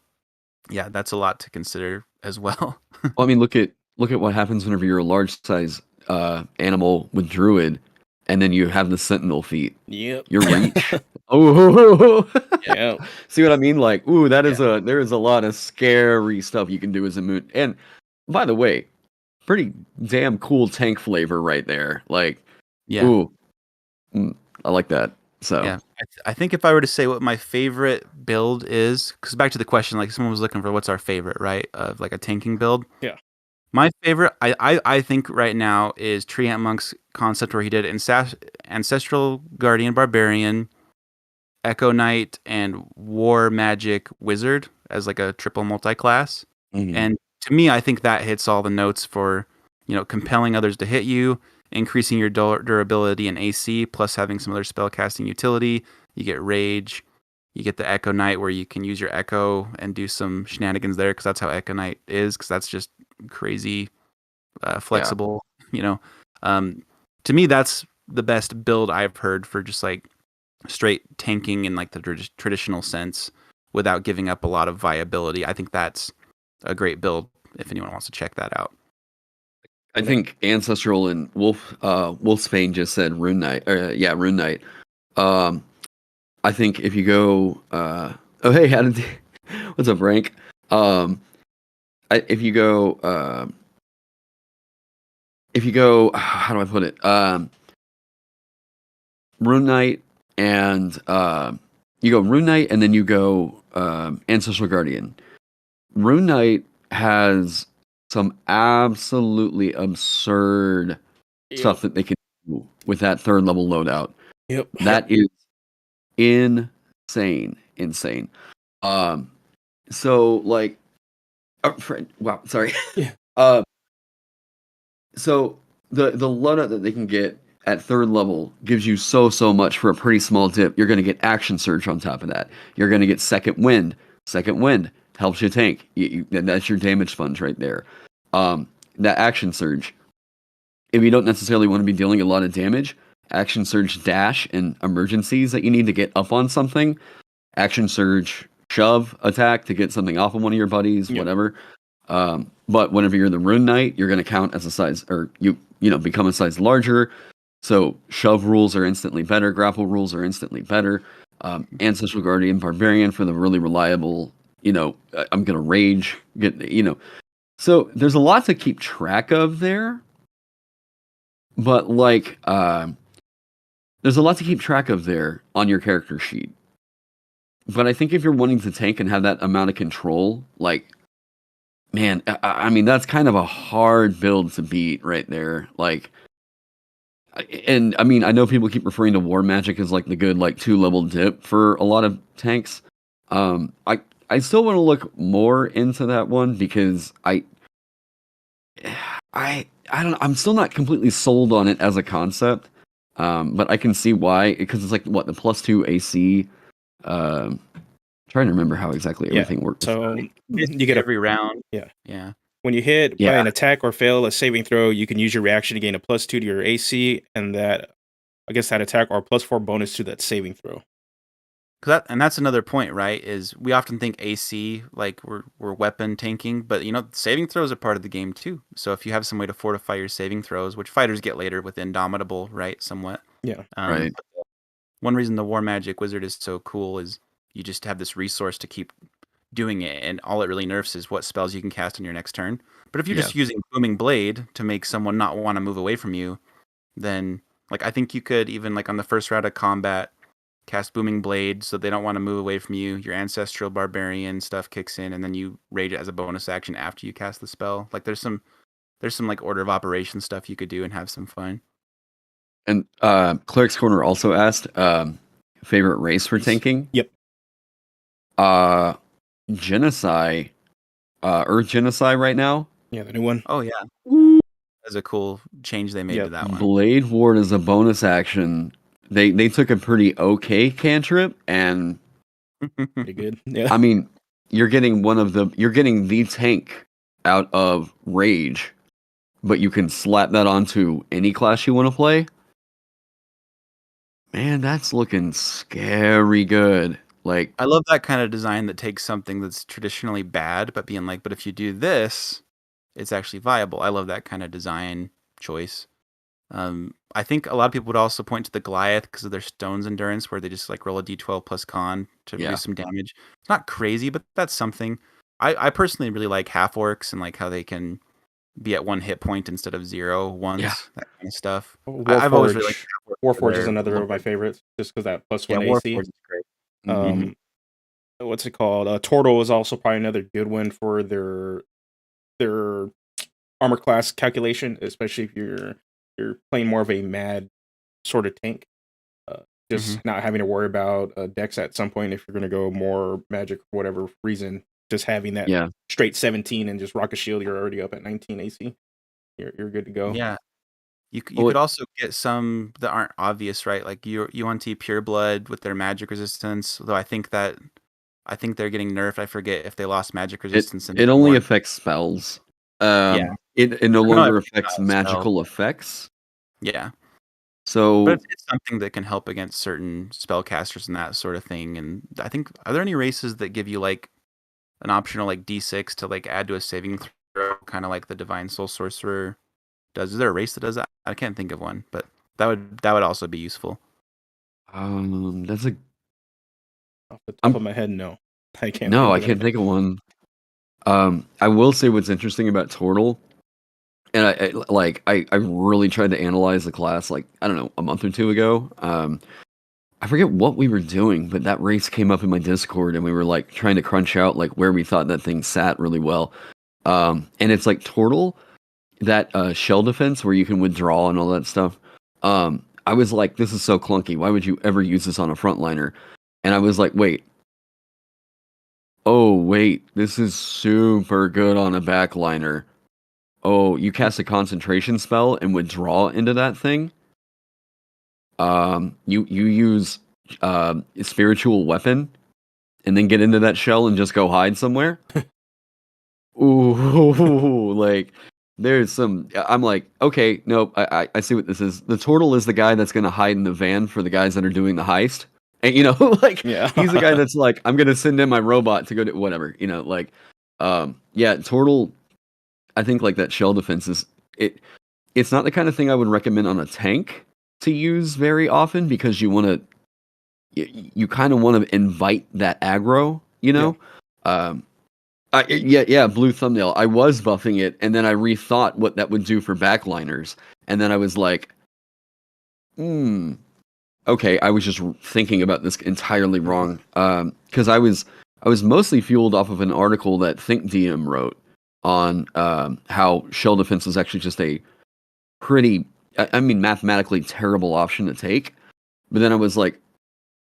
yeah, that's a lot to consider as well. Well, I mean, look at what happens whenever you're a large size animal with druid, and then you have the sentinel feat. Yep. Your reach. Oh, Yeah. see what I mean? Like, ooh, that Yeah. is there is a lot of scary stuff you can do as a moon. And by the way, pretty damn cool tank flavor right there. Like, Yeah. ooh, I like that. So Yeah. I think if I were to say what my favorite build is, because back to the question, like someone was looking for what's our favorite, right? Of like a tanking build. Yeah. My favorite, I think right now is Tree Ant Monk's concept where he did Ancestral Guardian Barbarian, Echo Knight, and War Magic Wizard as like a triple multi-class. mhm. And to me, I think that hits all the notes for, compelling others to hit you, increasing your durability and AC, plus having some other spellcasting utility. You get Rage. You get the Echo Knight where you can use your Echo and do some shenanigans there because that's how Echo Knight is, because that's just crazy flexible, you know. Um, to me, that's the best build I've heard for just like straight tanking in like the traditional sense without giving up a lot of viability. I think that's a great build if anyone wants to check that out. I think Ancestral and Wolfsbane just said Rune Knight. Yeah, Rune Knight. I think if you go, oh hey, what's up, Rank? If you go, how do I put it? Rune Knight and you go Rune Knight and then you go Ancestral Guardian. Rune Knight has some absolutely absurd stuff that they can do with that third level loadout. Yep. That is insane. So like, wow, sorry. Yeah. So the loadout that they can get at third level gives you so much for a pretty small dip. You're going to get Action Surge on top of that. You're going to get Second Wind. Second Wind helps you tank. That's your damage sponge right there. That Action Surge. If you don't necessarily want to be dealing a lot of damage, Action Surge dash and emergencies that you need to get up on something. Action Surge shove attack to get something off of one of your buddies, whatever. But whenever you're the Rune Knight, you're going to count as a size, or you become a size larger. So shove rules are instantly better. Grapple rules are instantly better. Ancestral Guardian Barbarian for the really reliable, I'm going to rage. So there's a lot to keep track of there. But like, there's a lot to keep track of there on your character sheet. But I think if you're wanting to tank and have that amount of control, like, man, I mean, that's kind of a hard build to beat right there. Like, and I mean, I know people keep referring to War Magic as like the good, like 2-level dip for a lot of tanks. I still want to look more into that one because I don't know, I'm still not completely sold on it as a concept. But I can see why, because it's like what the +2 AC. Trying to remember how exactly everything works. So you get every round. Yeah. When you hit by an attack or fail a saving throw, you can use your reaction to gain a +2 to your AC, and that against that attack, or +4 bonus to that saving throw. And that's another point, right? Is we often think AC like we're weapon tanking, but saving throws are part of the game too. So if you have some way to fortify your saving throws, which fighters get later with Indomitable, right? Somewhat. Yeah. Right. One reason the War Magic Wizard is so cool is you just have this resource to keep doing it, and all it really nerfs is what spells you can cast on your next turn. But if you're just using Booming Blade to make someone not want to move away from you, then like I think you could even like on the first round of combat cast Booming Blade so they don't want to move away from you. Your Ancestral Barbarian stuff kicks in, and then you rage it as a bonus action after you cast the spell. Like there's some like order of operation stuff you could do and have some fun. And Cleric's Corner also asked favorite race for tanking. Yep. Genocide, Earth Genocide right now. Yeah, the new one. Oh yeah. is a cool change they made Yep. to that one. Blade Ward is a bonus action. They took a pretty okay cantrip, and Pretty good. Yeah. I mean, you're getting the tank out of Rage, but you can slap that onto any class you want to play. Man, that's looking scary good. Like, I love that kind of design that takes something that's traditionally bad, but being like, but if you do this, it's actually viable. I love that kind of design choice. I think a lot of people would also point to the Goliath because of their stone's endurance, where they just like roll a d12 plus con to Yeah. reduce some damage. It's not crazy, but that's something. I personally really like half orcs and like how they can be at 1 hit point instead of 0 once, Yeah. that kind of stuff. I've always really liked Warforged is their another of my lord. favorites, just because that plus Yeah, 1 AC. Warforged is great. Um, what's it called? Tortle is also probably another good one for their armor class calculation, especially if you're playing more of a mad sort of tank. Just not having to worry about dex at some point if you're going to go more magic for whatever reason. Just having that Yeah. straight 17 and just rock a shield, you're already up at 19 AC. You're good to go. Yeah. You Well, could also get some that aren't obvious, right? Like UNT Pure Blood with their magic resistance, though I think they're getting nerfed. I forget if they lost magic resistance in it the only more. affects spells. Yeah. It no I know longer every affects spell. magical effects. Yeah. So But it's something that can help against certain spellcasters and that sort of thing. And I think, are there any races that give you like an optional like D6 to like add to a saving throw, kind of like the Divine Soul Sorcerer does? Is there a race that does that? I can't think of one, but that would also be useful. that's a Off the top of my head, no. I can't no, think I of can't anything. think of one. I will say what's interesting about Tortle, and I really tried to analyze the class like, I don't know, a month or two ago. I forget what we were doing, but that race came up in my Discord, and we were like trying to crunch out like where we thought that thing sat really well. And it's like Tortle, that shell defense where you can withdraw and all that stuff. I was like, this is so clunky. Why would you ever use this on a frontliner? And I was like, wait, this is super good on a backliner. Oh, you cast a concentration spell and withdraw into that thing. You use a spiritual weapon and then get into that shell and just go hide somewhere. Ooh, like there's some. I'm like, okay, nope. I see what this is. The Turtle is the guy that's gonna hide in the van for the guys that are doing the heist. And like Yeah. he's the guy that's like, I'm gonna send in my robot to go do whatever. Yeah, Turtle. I think like that shell defense is it. It's not the kind of thing I would recommend on a tank to use very often because you want to. You kind of want to invite that aggro. Blue thumbnail. I was buffing it, and then I rethought what that would do for backliners, and then I was like, okay, I was just thinking about this entirely wrong. Because I was mostly fueled off of an article that Think DM wrote on how shell defense is actually just a pretty, mathematically terrible option to take. But then I was like,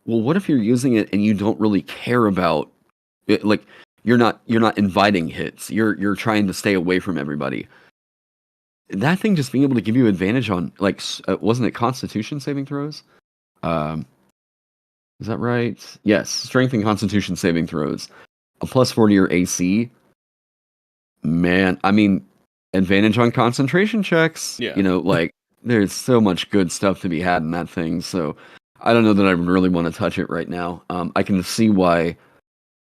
well, what if you're using it and you don't really care about it? Like, you're not inviting hits. You're trying to stay away from everybody. That thing just being able to give you advantage on like wasn't it Constitution saving throws? Is that right? Yes, Strength and Constitution saving throws. A plus 40 or AC. Man, advantage on concentration checks. Yeah. Like there's so much good stuff to be had in that thing. So I don't know that I really want to touch it right now. I can see why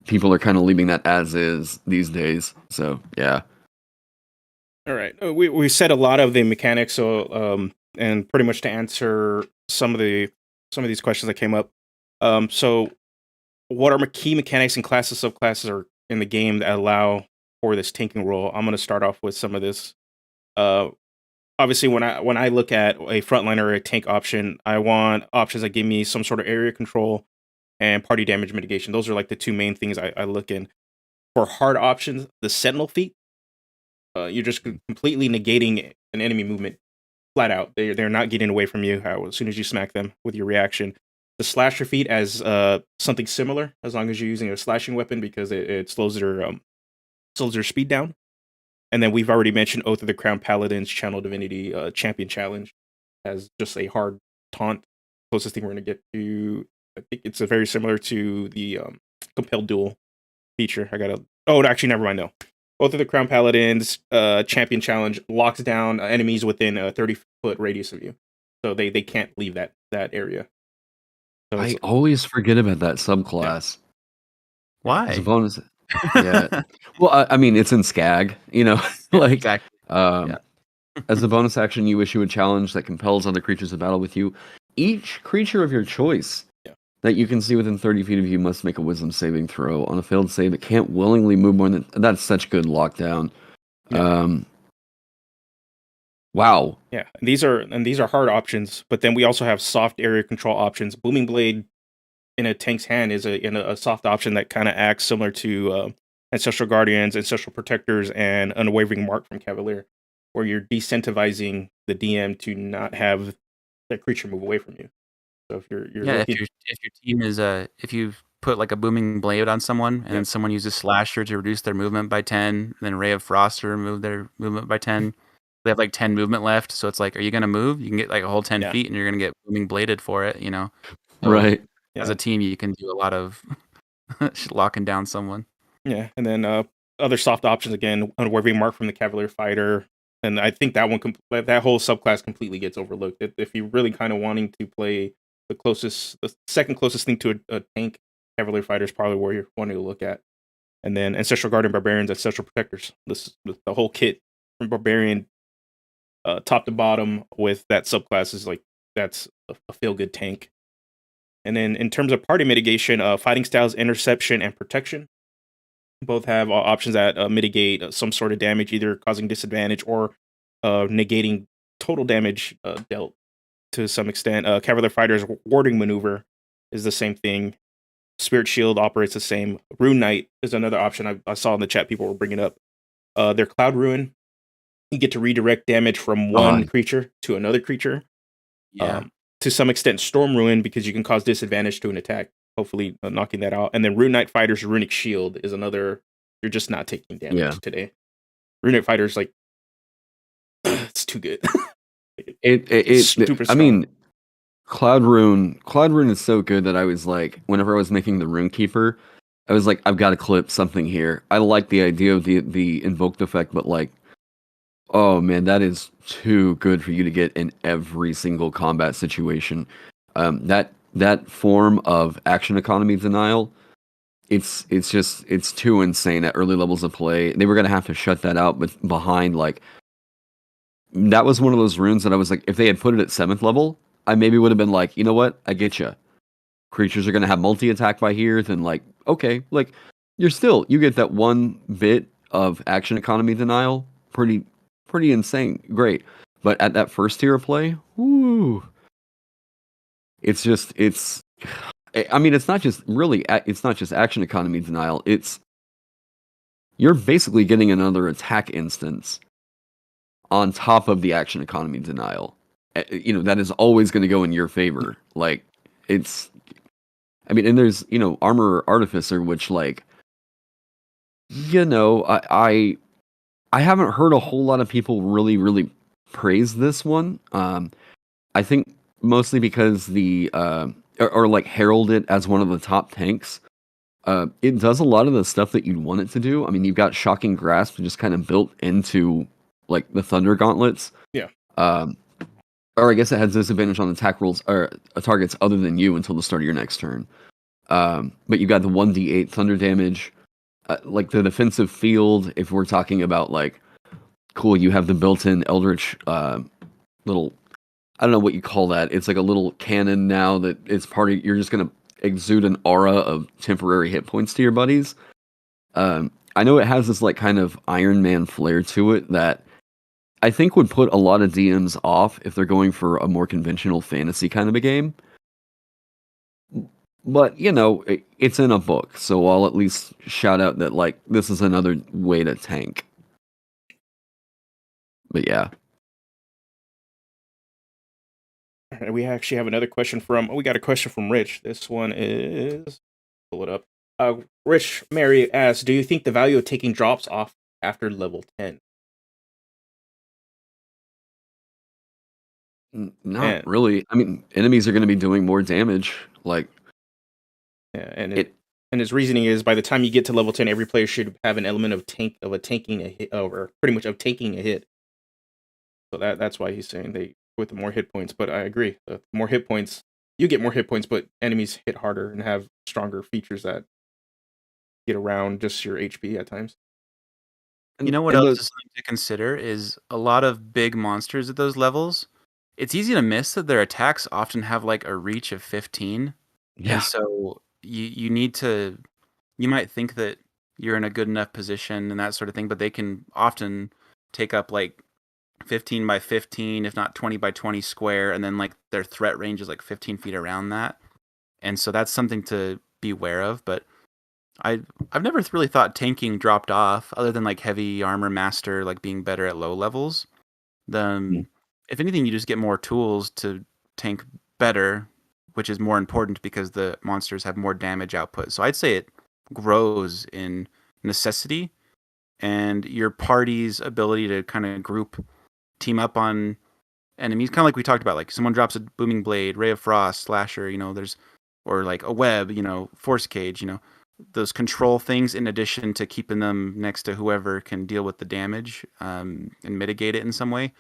people are kind of leaving that as is these days. So yeah. All right. We said a lot of the mechanics, so and pretty much to answer some of these questions that came up. So what are key mechanics and classes, subclasses are in the game that allow for this tanking role? I'm going to start off with some of this. Obviously, when I look at a frontliner or a tank option, I want options that give me some sort of area control and party damage mitigation. Those are like the two main things I look in. For hard options, the Sentinel feat, you're just completely negating an enemy movement flat out. They're not getting away from you as soon as you smack them with your reaction. The slasher feat as something similar, as long as you're using a slashing weapon because it slows their speed down. And then we've already mentioned Oath of the Crown Paladins Channel Divinity Champion Challenge as just a hard taunt. Closest thing we're going to get to, I think it's very similar to the Compelled Duel feature. Actually, never mind. No. Oath of the Crown Paladins Champion Challenge locks down enemies within a 30-foot radius of you. So they can't leave that area. So I always forget about that subclass. Why? As a bonus. Yeah. Well, I mean, it's in Skag, like, exactly. As a bonus action, you issue a challenge that compels other creatures to battle with you. Each creature of your choice that you can see within 30 feet of you must make a wisdom saving throw. On a failed save, it can't willingly move more than... That's such good lockdown. Yeah. Wow. Yeah, and these are hard options, but then we also have soft area control options. Booming Blade in a tank's hand is a soft option that kind of acts similar to Ancestral Guardians, Ancestral Protectors, and Unwavering Mark from Cavalier, where you're decentivizing the DM to not have that creature move away from you. So if you're if your team is if you put like a Booming Blade on someone and then someone uses Slasher to reduce their movement by 10, and then Ray of Frost to remove their movement by 10. They have like 10 movement left, so it's like, are you gonna move? You can get like a whole 10 feet, and you're gonna get Booming Bladed for it, So, right. As a team, you can do a lot of locking down someone. Yeah, and then other soft options again, Unwavering Mark from the Cavalier Fighter, and I think that that whole subclass completely gets overlooked. If you're really kind of wanting to play the second closest thing to a tank, Cavalier Fighter is probably where you're wanting to look at. And then Ancestral Guardian Barbarians, Ancestral Protectors. The whole kit from Barbarian, top to bottom with that subclass is like that's a feel good tank. And then in terms of party mitigation, fighting styles, interception, and protection both have options that mitigate some sort of damage, either causing disadvantage or negating total damage dealt to some extent. Cavalier Fighter's warding maneuver is the same thing. Spirit Shield operates the same. Rune Knight is another option I saw in the chat people were bringing up. Their Cloud Ruin, you get to redirect damage from one creature to another creature. Yeah. To some extent, Storm Ruin, because you can cause disadvantage to an attack, hopefully knocking that out. And then Rune Knight Fighter's Runic Shield is another. You're just not taking damage today. Rune Knight Fighter's like, it's too good. It's super strong. I mean, Cloud Rune is so good that I was like, whenever I was making the Rune Keeper, I was like, I've got to clip something here. I like the idea of the invoked effect, but like, oh man, that is too good for you to get in every single combat situation. That form of action economy denial, it's too insane at early levels of play. They were gonna have to shut that out, but behind like, that was one of those runes that I was like, if they had put it at 7th level, I maybe would have been like, you know what, I get you. Creatures are gonna have multi-attack by here, then like, okay, like you get that one bit of action economy denial, pretty insane, great. But at that first tier of play, whoo, it's not just action economy denial. You're basically getting another attack instance on top of the action economy denial. That is always going to go in your favor. Like, and there's, Armor Artificer, which like, I haven't heard a whole lot of people really, really praise this one. I think mostly because or like herald it as one of the top tanks. It does a lot of the stuff that you'd want it to do. I mean, you've got Shocking Grasp just kind of built into like the Thunder Gauntlets. Yeah. Or I guess it has disadvantage on attack rolls or targets other than you until the start of your next turn. But you've got the 1d8 thunder damage. Like the defensive field, if we're talking about like, cool, you have the built-in Eldritch little, I don't know what you call that. It's like a little cannon now that it's you're just going to exude an aura of temporary hit points to your buddies. I know it has this like kind of Iron Man flair to it that I think would put a lot of DMs off if they're going for a more conventional fantasy kind of a game. But, it's in a book, so I'll at least shout out that, like, this is another way to tank. But yeah. We actually have another question we got a question from Rich. This one is, pull it up. Rich Mary asks, do you think the value of taking drops off after level 10? Not And really. I mean, enemies are going to be doing more damage. Like yeah, it. and his reasoning is by the time you get to level 10, every player should have an element of tanking a hit, or pretty much of taking a hit. So that's why he's saying they with the more hit points. But I agree, the more hit points you get, more hit points, but enemies hit harder and have stronger features that get around just your HP at times. You know what And else the is something to consider is a lot of big monsters at those levels. It's easy to miss that their attacks often have like a reach of 15. And yeah, so you need to you might think that you're in a good enough position and that sort of thing, but they can often take up like 15 by 15, if not 20 by 20 square, and then like their threat range is like 15 feet around that. And so that's something to be aware of, but I've never really thought tanking dropped off, other than like heavy armor master like being better at low levels. Mm. If anything, you just get more tools to tank better, which is more important because the monsters have more damage output. So I'd say it grows in necessity, and your party's ability to kind of team up on enemies, kind of like we talked about, like someone drops a booming blade, ray of frost, slasher, there's, or like a web, force cage, those control things in addition to keeping them next to whoever can deal with the damage, and mitigate it in some way.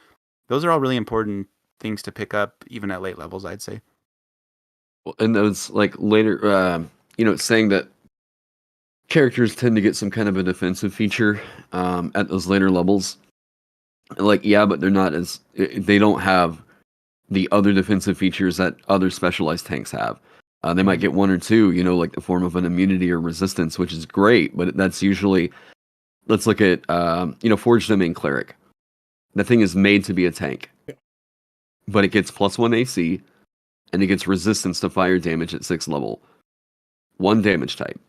Those are all really important things to pick up even at late levels, I'd say. and those like later, saying that characters tend to get some kind of a defensive feature at those later levels. Like, yeah, but they're not as they don't have the other defensive features that other specialized tanks have. They might get one or two, like the form of an immunity or resistance, which is great, but that's usually. Let's look at Forged Domain Cleric. That thing is made to be a tank, but it gets +1 AC, and it gets resistance to fire damage at 6th level. 1 damage type.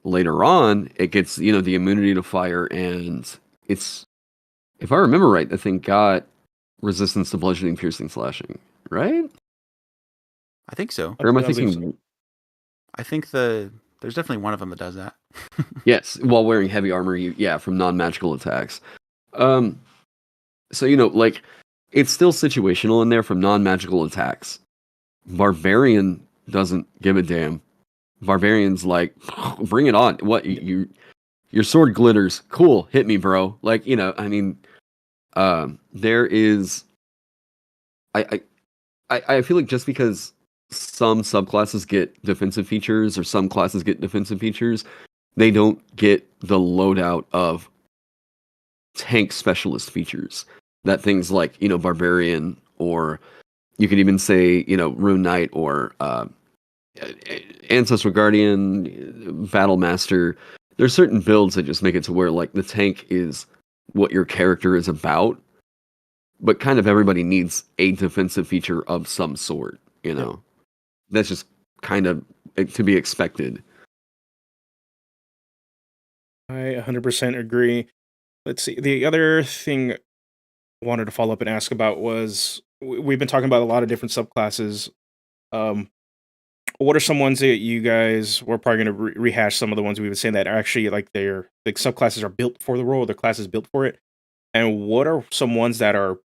Later on, it gets the immunity to fire, and it's, if I remember right, the thing got resistance to bludgeoning, piercing, slashing, right? I think so. Or am I I believe thinking? so. I think there's definitely one of them that does that. Yes, while wearing heavy armor, from non-magical attacks. So like it's still situational in there from non-magical attacks. Barbarian doesn't give a damn. Barbarian's like, bring it on. What your sword glitters. Cool, hit me, bro. Like, I mean, there is. I feel like just because some subclasses get defensive features or some classes get defensive features, they don't get the loadout of tank specialist features that things like barbarian, or you could even say rune knight, or ancestral guardian, battle master. There's certain builds that just make it to where like the tank is what your character is about, but kind of everybody needs a defensive feature of some sort. That's just kind of to be expected. I 100% agree. Let's see. The other thing I wanted to follow up and ask about was we've been talking about a lot of different subclasses. What are some ones that you guys, we're probably going to rehash some of the ones we've been saying that are actually like they're like subclasses are built for the role, their class is built for it. And what are some ones that are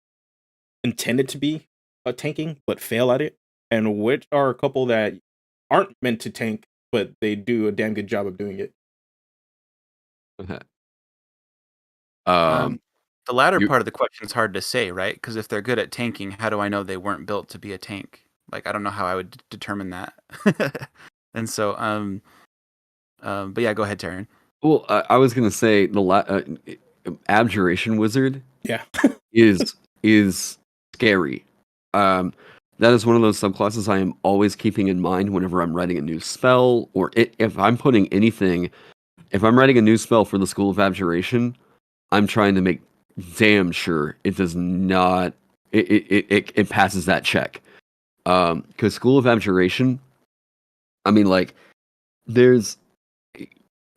intended to be a tanking but fail at it? And which are a couple that aren't meant to tank but they do a damn good job of doing it? um, The latter you part of the question is hard to say, right? Because if they're good at tanking, how do I know they weren't built to be a tank? Like, I don't know how I would determine that. And so, but yeah, go ahead, Taryn. well, I was gonna say abjuration wizard Yeah. is scary. That is one of those subclasses I am always keeping in mind whenever I'm writing a new spell, or if I'm putting anything. If I'm writing a new spell for the School of Abjuration, I'm trying to make damn sure it does not. It passes that check. Because School of Abjuration, I mean, like, there's.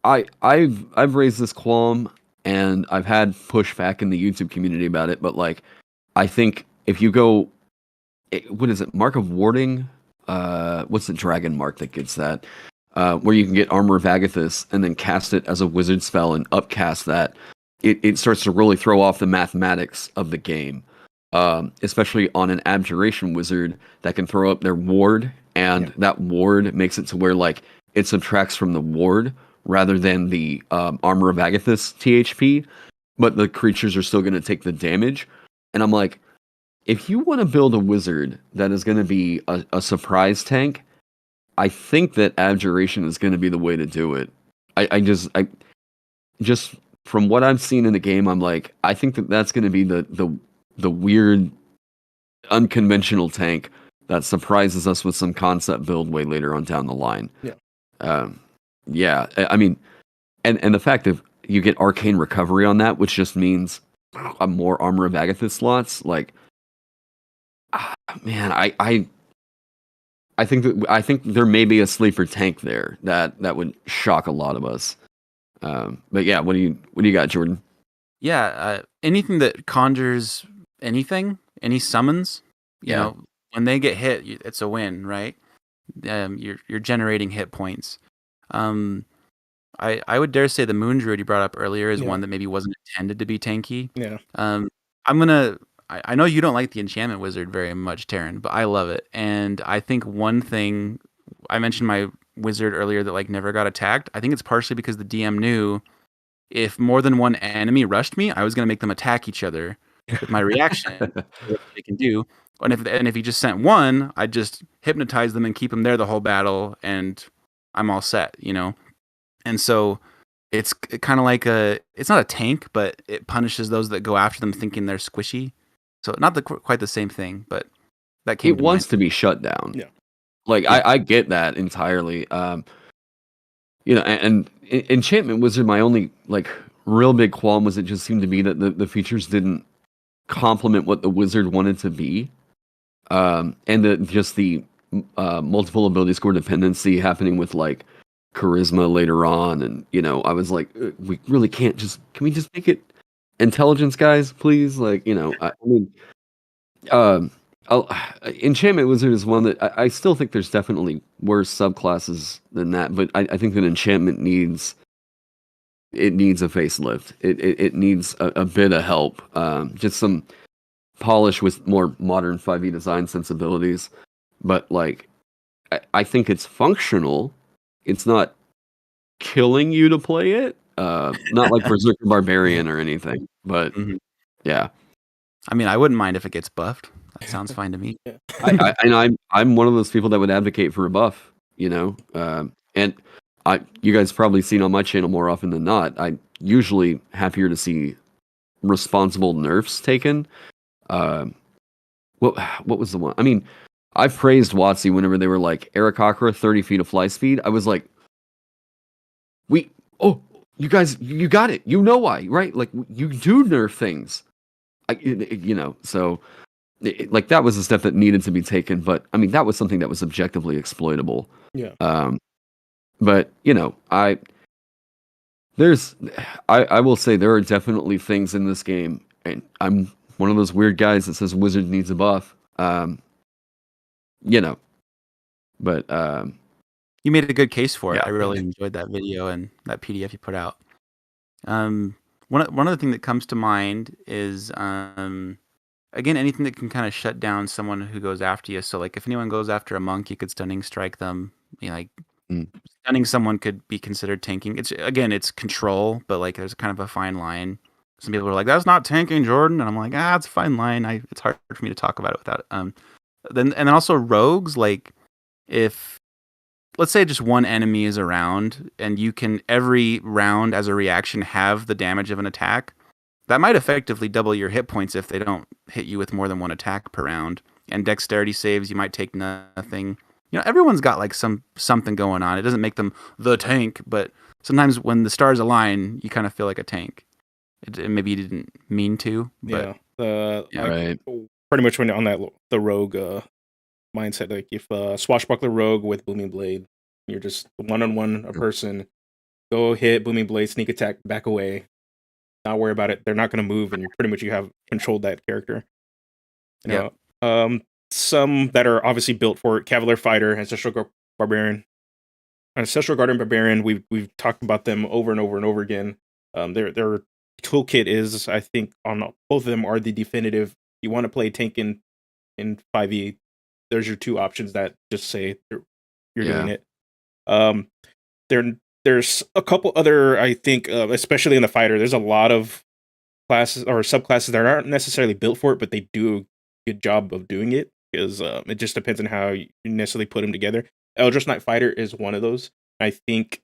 I've raised this qualm, and I've had pushback in the YouTube community about it, but like, I think if you go, what is it, Mark of Warding? What's the dragon mark that gets that? Where you can get Armor of Agathis and then cast it as a wizard spell and upcast that. It starts to really throw off the mathematics of the game. especially on an abjuration wizard that can throw up their ward, and that ward makes it to where like it subtracts from the ward rather than the Armor of Agathis THP, but the creatures are still going to take the damage. And I'm like, if you want to build a wizard that is going to be a surprise tank, I think that abjuration is going to be the way to do it. I just from what I've seen in the game, I'm like, I think that that's going to be the weird, unconventional tank that surprises us with some concept build way later on down the line. Yeah. I mean, and the fact that you get arcane recovery on that, which just means more Armor of Agathis slots, like, man, I think there may be a sleeper tank there that would shock a lot of us. But yeah, what do you got, Jordan? Yeah, anything that conjures anything, any summons, you know, when they get hit, it's a win, right? You're generating hit points. I would dare say the Moon Druid you brought up earlier is one that maybe wasn't intended to be tanky. Yeah. I know you don't like the Enchantment Wizard very much, Taryn, but I love it. And I think one thing, I mentioned my wizard earlier that like never got attacked. I think it's partially because the DM knew if more than one enemy rushed me, I was going to make them attack each other with my reaction. What they can do. And if he just sent one, I'd just hypnotize them and keep them there the whole battle, and I'm all set, you know? And so it's kind of like it's not a tank, but it punishes those that go after them thinking they're squishy. So not quite the same thing, but that came It wants mind. to be shut down. Yeah. Like, I get that entirely. You know, and Enchantment Wizard, my only like real big qualm was it just seemed to be that the features didn't complement what the wizard wanted to be, and the multiple ability score dependency happening with like charisma later on, and you know, I was like, we really can't can we just make it intelligence, guys, please? Like, you know, I mean, Enchantment Wizard is one that I still think there's definitely worse subclasses than that, but I think that Enchantment needs a facelift. It needs a bit of help, just some polish with more modern 5e design sensibilities. But like, I think it's functional. It's not killing you to play it. Not like Berserker Barbarian or anything, but yeah. I mean, I wouldn't mind if it gets buffed. That sounds fine to me. I'm one of those people that would advocate for a buff, you know, and you guys probably seen on my channel more often than not. I'm usually happier to see responsible nerfs taken. What was the one? I mean, I praised WotC whenever they were like Aarakocra 30 feet of fly speed. I was like, you guys, you got it. You know why, right? Like, you do nerf things. You know, so like that was a step that needed to be taken, but I mean that was something that was objectively exploitable. Yeah. But you know, I will say there are definitely things in this game, and I'm one of those weird guys that says wizard needs a buff. You know, but you made a good case for it. Yeah. I really enjoyed that video and that PDF you put out. One other thing that comes to mind is again, anything that can kind of shut down someone who goes after you. So like if anyone goes after a monk, you could stunning strike them. You know, like stunning someone could be considered tanking. It's control, but like there's kind of a fine line. Some people are like, that's not tanking, Jordan, and I'm like, it's a fine line. It's hard for me to talk about it without then also rogues, like if let's say just one enemy is around and you can every round as a reaction have the damage of an attack, that might effectively double your hit points if they don't hit you with more than one attack per round. And dexterity saves, you might take nothing. You know, everyone's got like something going on. It doesn't make them the tank, but sometimes when the stars align, you kind of feel like a tank. Maybe you didn't mean to, but right. Pretty much when on the rogue mindset, like if swashbuckler rogue with booming blade, you're just one-on-one a person, go hit booming blade, sneak attack, back away, not worry about it. They're not going to move, and you have controlled that character. You know, some that are obviously built for it, Cavalier Fighter, Ancestral Barbarian, We've talked about them over and over and over again. Their toolkit is, I think, on both of them are the definitive you want to play tank in 5e, there's your two options that just say you're doing it. Um, there's a couple other, I think, especially in the fighter, there's a lot of classes or subclasses that aren't necessarily built for it, but they do a good job of doing it because it just depends on how you necessarily put them together. Eldritch Knight Fighter is one of those. I think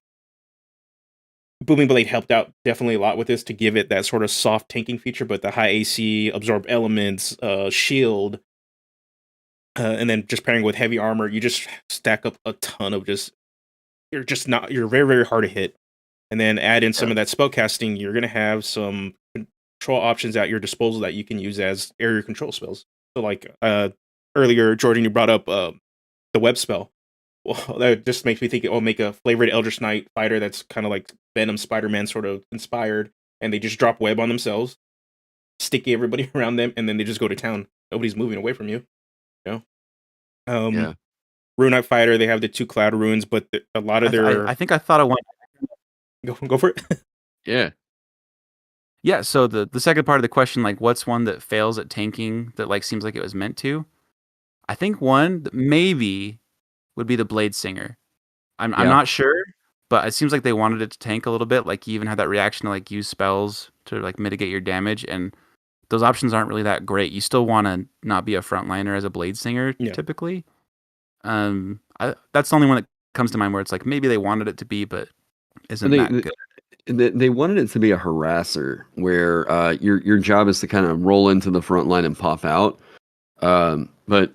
Booming Blade helped out definitely a lot with this to give it that sort of soft tanking feature, but the high AC, absorb elements, shield, and then just pairing with heavy armor, you just stack up a ton of you're very, very hard to hit. And then add in some of that spellcasting, you're going to have some control options at your disposal that you can use as area control spells. So like earlier, Jordan, you brought up the web spell. Well, that just makes me think, make a flavored Eldritch Knight fighter that's kind of like Venom Spider-Man sort of inspired, and they just drop web on themselves, sticky everybody around them, and then they just go to town. Nobody's moving away from you. You know? Rune Knight Fighter, they have the 2 cloud runes, but a lot of their... I think I thought of one. Go for it. Yeah. Yeah, so the second part of the question, like, what's one that fails at tanking that, like, seems like it was meant to? I think one that maybe would be the Blade Singer. I'm not sure, but it seems like they wanted it to tank a little bit. Like, you even had that reaction to, like, use spells to, like, mitigate your damage, and those options aren't really that great. You still want to not be a frontliner as a Blade Singer, typically. That's the only one that comes to mind where it's like, maybe they wanted it to be, but isn't that good. They wanted it to be a harasser where your job is to kind of roll into the front line and pop out. But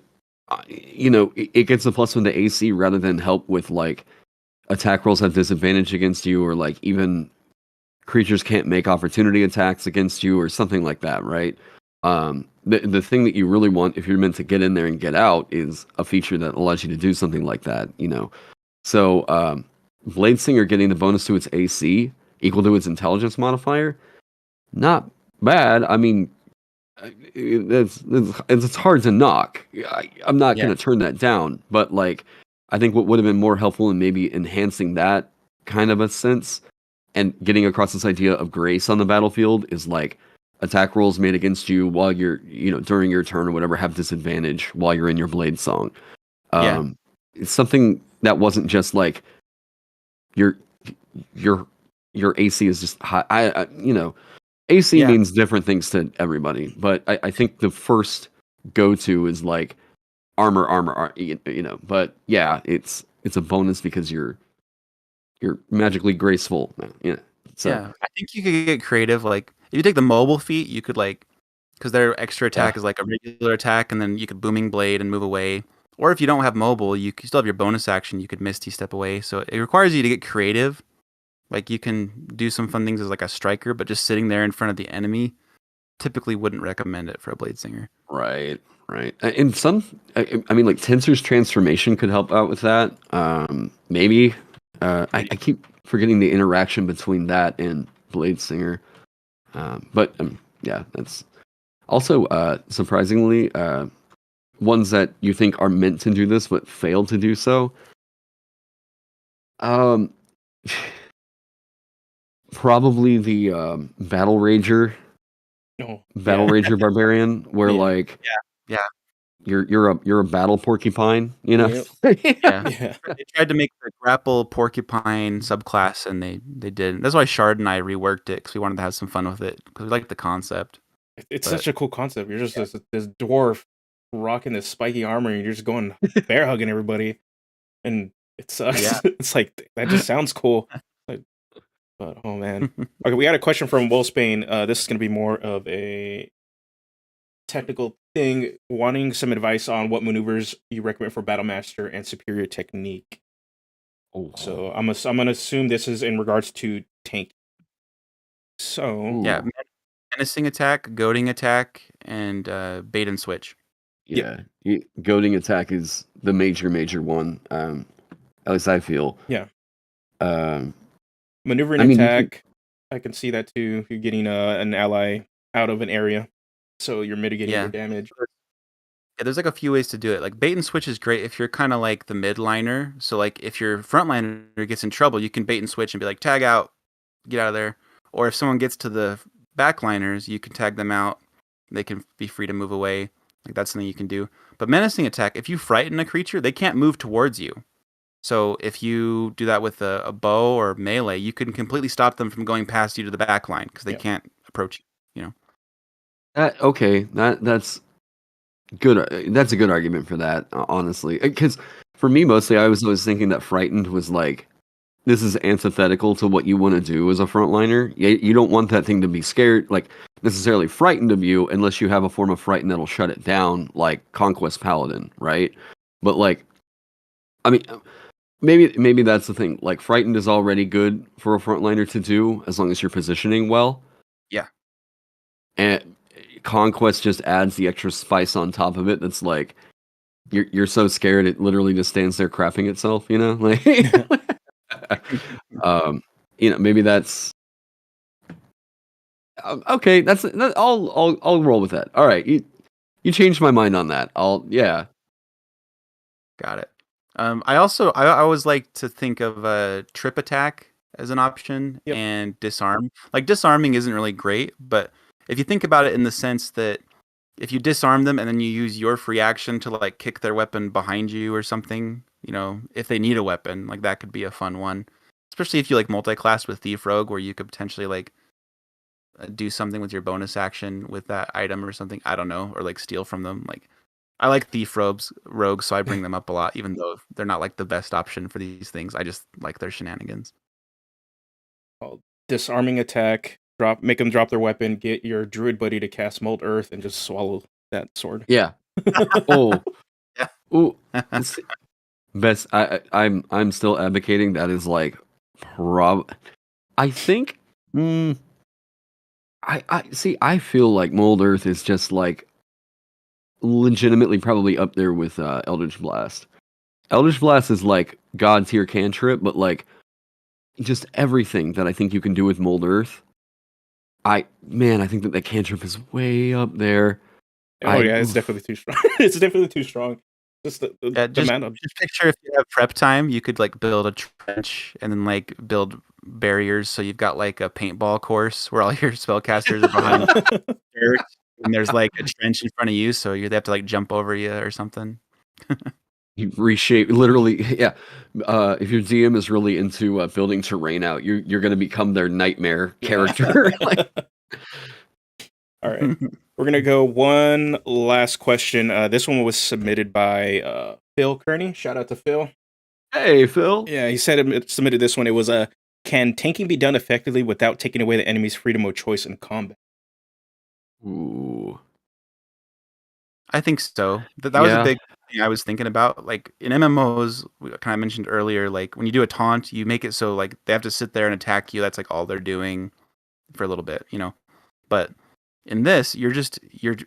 it gets a plus with the AC rather than help with like attack rolls have disadvantage against you, or like even creatures can't make opportunity attacks against you or something like that, right? The thing that you really want if you're meant to get in there and get out is a feature that allows you to do something like that, So Blade Singer getting the bonus to its AC equal to its intelligence modifier, not bad. I mean, it's hard to knock. I'm not going to turn that down, but like, I think what would have been more helpful in maybe enhancing that kind of a sense and getting across this idea of grace on the battlefield is like attack rolls made against you while you're, during your turn or whatever, have disadvantage while you're in your blade song. It's something that wasn't just like your AC is just high. AC means different things to everybody, but I think the first go-to is like armor, but yeah, it's a bonus because you're magically graceful. So I think you could get creative. Like if you take the mobile feat, you could because their extra attack is like a regular attack, and then you could booming blade and move away. Or if you don't have mobile, you still have your bonus action. You could Misty Step away. So it requires you to get creative. Like you can do some fun things as like a striker, but just sitting there in front of the enemy, typically wouldn't recommend it for a Blade Singer. Right. In some, I mean, like Tensor's transformation could help out with that. Maybe. I keep forgetting the interaction between that and Blade Singer. But that's also surprisingly ones that you think are meant to do this but fail to do so. Probably the Battle Rager. Battle Rager Barbarian, where you're a battle porcupine, Yep. They tried to make the grapple porcupine subclass, and they didn't. That's why Shard and I reworked it because we wanted to have some fun with it because we liked the concept. It's such a cool concept. You're just this dwarf rocking this spiky armor, and you're just going bear hugging everybody, and it sucks. It's like that just sounds cool. But oh man. Okay, we got a question from Will Spain. This is going to be more of a technical thing, wanting some advice on what maneuvers you recommend for Battle Master and Superior Technique. So I'm going to assume this is in regards to tank. So menacing attack, goading attack, and bait and switch. Goading attack is the major one. At least I feel. Maneuvering attack, I can see that too. You're getting an ally out of an area, so you're mitigating your damage. Yeah, there's like a few ways to do it. Like bait and switch is great if you're kind of like the midliner. So like if your frontliner gets in trouble, you can bait and switch and be like, tag out, get out of there. Or if someone gets to the backliners, you can tag them out they can be free to move away. Like that's something you can do. But menacing attack, if you frighten a creature, they can't move towards you. So if you do that with a bow or melee, you can completely stop them from going past you to the back line because they can't approach you. You know. That's good. That's a good argument for that, honestly. Because for me, mostly, I was always thinking that frightened was like this is antithetical to what you want to do as a frontliner. You don't want that thing to be scared, like necessarily frightened of you, unless you have a form of frighten that'll shut it down, like Conquest Paladin, right? But like, I mean, maybe that's the thing. Like, frightened is already good for a frontliner to do as long as you're positioning well. Yeah. And Conquest just adds the extra spice on top of it. That's like you're so scared it literally just stands there crapping itself. You know, like. Maybe that's okay. I'll roll with that. All right, you changed my mind on that. Yeah. Got it. I always like to think of a trip attack as an option and disarm. Like disarming isn't really great, but if you think about it in the sense that if you disarm them and then you use your free action to like kick their weapon behind you or something, if they need a weapon, like that could be a fun one. Especially if you like multi-class with Thief Rogue, where you could potentially like do something with your bonus action with that item or something. I don't know, or like steal from them. Like I like Thief Rogues, so I bring them up a lot, even though they're not like the best option for these things. I just like their shenanigans. Disarming attack, make them drop their weapon, get your druid buddy to cast Mold Earth, and just swallow that sword. Yeah. Oh. Yeah. Ooh. Best. I'm still advocating that is like I think. I see. I feel like Mold Earth is just like legitimately probably up there with Eldritch Blast. Eldritch Blast is like god tier cantrip, but like just everything that I think you can do with Mold Earth. I think that cantrip is way up there. It's definitely too strong. It's definitely too strong. Just just picture if you have prep time, you could like build a trench and then like build barriers. So you've got like a paintball course where all your spellcasters are behind dirt, and there's like a trench in front of you, so they have to like jump over you or something. You reshape literally, yeah. If your DM is really into building terrain out, you're going to become their nightmare character. All right. We're going to go one last question. This one was submitted by Phil Kearney. Shout out to Phil. Hey, Phil. Yeah, he submitted this one. It was can tanking be done effectively without taking away the enemy's freedom of choice in combat? Ooh. I think so. That was a big thing I was thinking about. Like in MMOs, we kind of mentioned earlier, like when you do a taunt, you make it so like they have to sit there and attack you. That's like all they're doing for a little bit, But in this, you're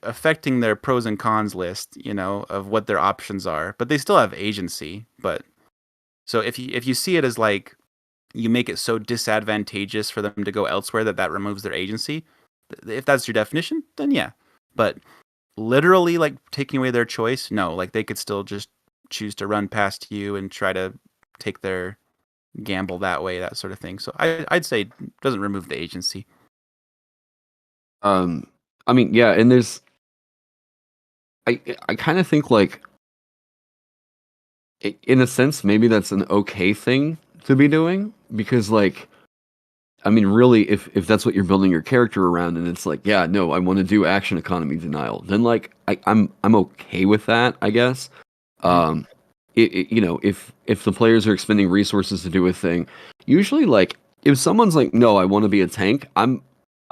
affecting their pros and cons list, of what their options are, but they still have agency. But so if you see it as like you make it so disadvantageous for them to go elsewhere that removes their agency, if that's your definition, then yeah. But literally like taking away their choice, no, like they could still just choose to run past you and try to take their gamble that way, that sort of thing. So I'd say it doesn't remove the agency. I mean, yeah, and there's I kind of think like in a sense maybe that's an okay thing to be doing, because like I mean really if that's what you're building your character around, and it's like, yeah, no, I want to do action economy denial, then like I'm okay with that, I guess. If the players are expending resources to do a thing, usually like if someone's like, no, I want to be a tank, I'm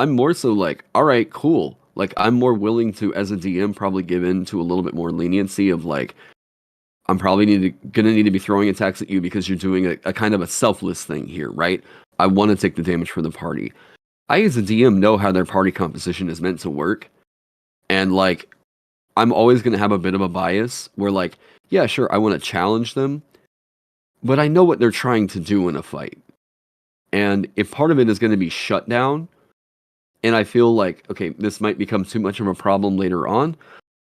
more so like, all right, cool. Like I'm more willing to, as a DM, probably give in to a little bit more leniency of like, I'm probably gonna need to be throwing attacks at you because you're doing a kind of a selfless thing here, right? I want to take the damage for the party. I, as a DM, know how their party composition is meant to work, and like, I'm always gonna have a bit of a bias where like, yeah, sure, I want to challenge them, but I know what they're trying to do in a fight, and if part of it is going to be shut down, and I feel like, okay, this might become too much of a problem later on.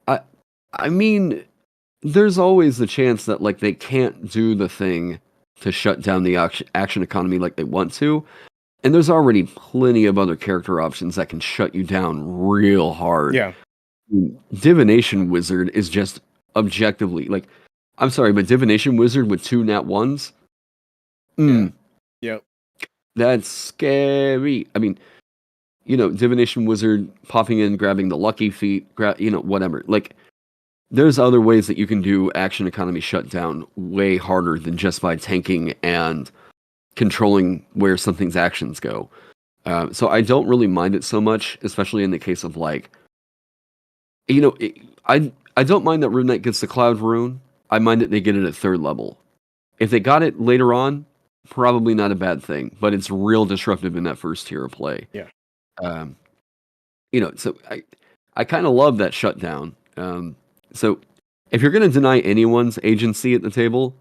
I mean, there's always the chance that like they can't do the thing to shut down the action economy like they want to, And there's already plenty of other character options that can shut you down real hard. Yeah. Divination Wizard is just objectively like, I'm sorry, but Divination Wizard with 2 nat 1s? Yep. That's scary. I mean, Divination Wizard popping in, grabbing the lucky feat, whatever. Like, there's other ways that you can do action economy shutdown way harder than just by tanking and controlling where something's actions go. So I don't really mind it so much, especially in the case of like, I don't mind that Rune Knight gets the Cloud Rune. I mind that they get it at 3rd level. If they got it later on, probably not a bad thing, but it's real disruptive in that first tier of play. Yeah. So I kind of love that shutdown. So if you're going to deny anyone's agency at the table,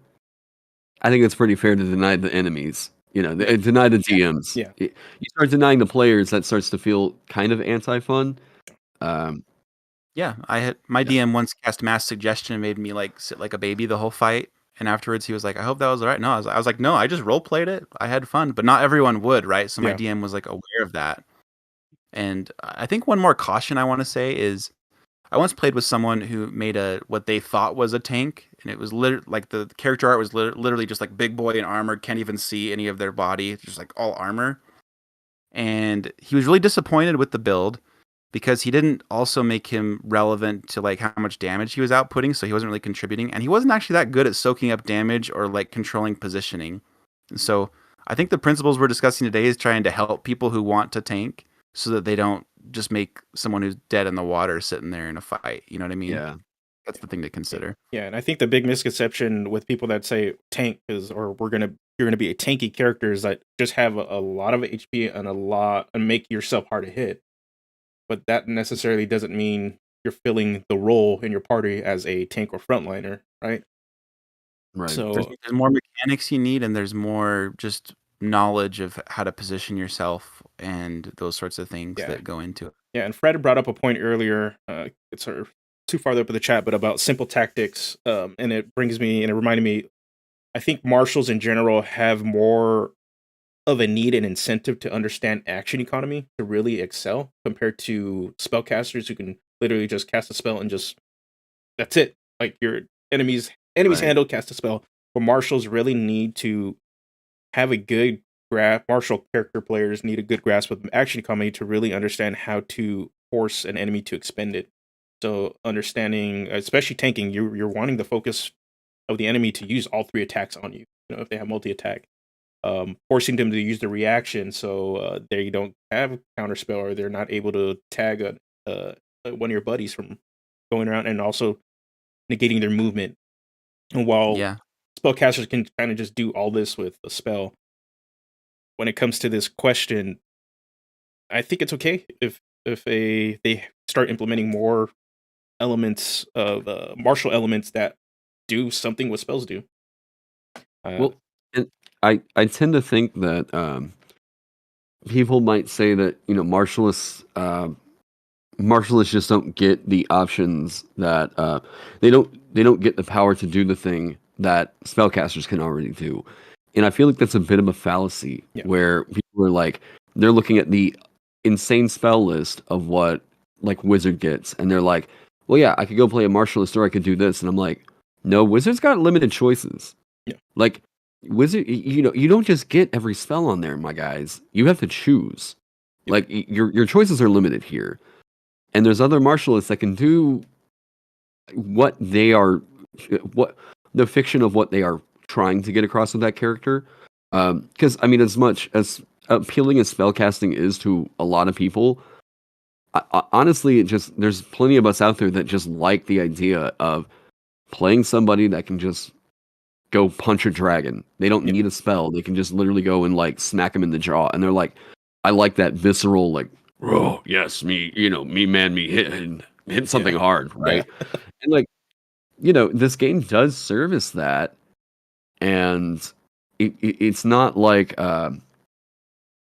I think it's pretty fair to deny the enemies. Deny the DMs. Yeah. You start denying the players, that starts to feel kind of anti-fun. Yeah, my DM once cast mass suggestion and made me like sit like a baby the whole fight. And afterwards, he was like, "I hope that was all right." No, I was like, "No, I just role played it. I had fun." But not everyone would, right? So my DM was like aware of that. And I think one more caution I want to say is, I once played with someone who made what they thought was a tank, and it was like the character art was literally just like big boy in armor, can't even see any of their body, just like all armor. And he was really disappointed with the build, because he didn't also make him relevant to like how much damage he was outputting, so he wasn't really contributing, and he wasn't actually that good at soaking up damage or like controlling positioning. And so I think the principles we're discussing today is trying to help people who want to tank so that they don't just make someone who's dead in the water sitting there in a fight. You know what I mean? Yeah. That's the thing to consider. Yeah, and I think the big misconception with people that say tank you're gonna be a tanky character is that just have a lot of HP and make yourself hard to hit. But that necessarily doesn't mean you're filling the role in your party as a tank or frontliner, right? Right. So There's more mechanics you need, and there's more just knowledge of how to position yourself and those sorts of things that go into it. Yeah, and Fred brought up a point earlier. It's sort of too far up in the chat, but about simple tactics. And it reminded me. I think marshals in general have more of a need and incentive to understand action economy to really excel compared to spellcasters who can literally just cast a spell and just that's it. Like your enemies Right. handle, cast a spell. But marshals really need to have a good grasp. Martial character players need a good grasp of action economy to really understand how to force an enemy to expend it. So understanding, especially tanking, you're wanting the focus of the enemy to use all 3 attacks on you. If they have multi-attack. Forcing them to use the reaction so they don't have a counterspell or they're not able to tag one of your buddies from going around, and also negating their movement. And while spellcasters can kind of just do all this with a spell, when it comes to this question, I think it's okay if they start implementing more elements of martial elements that do something what spells do. Well, and I tend to think that people might say that martialists just don't get the options that they don't get the power to do the thing that spellcasters can already do, and I feel like that's a bit of a fallacy where people are like they're looking at the insane spell list of what like wizard gets, and they're like, well, yeah, I could go play a martialist or I could do this, and I'm like, no, wizard's got limited choices. Yeah. Like wizard, you don't just get every spell on there, my guys. You have to choose. Yep. Like your choices are limited here, and there's other martialists that can do what the fiction of what they are trying to get across with that character. Because I mean, as much as appealing as spellcasting is to a lot of people, honestly, there's plenty of us out there that just like the idea of playing somebody that can just go punch a dragon. They don't need a spell. They can just literally go and like smack him in the jaw. And they're like, I like that visceral, like, oh yes, me man, me hit something hard, right? And like, this game does service that, and it's not like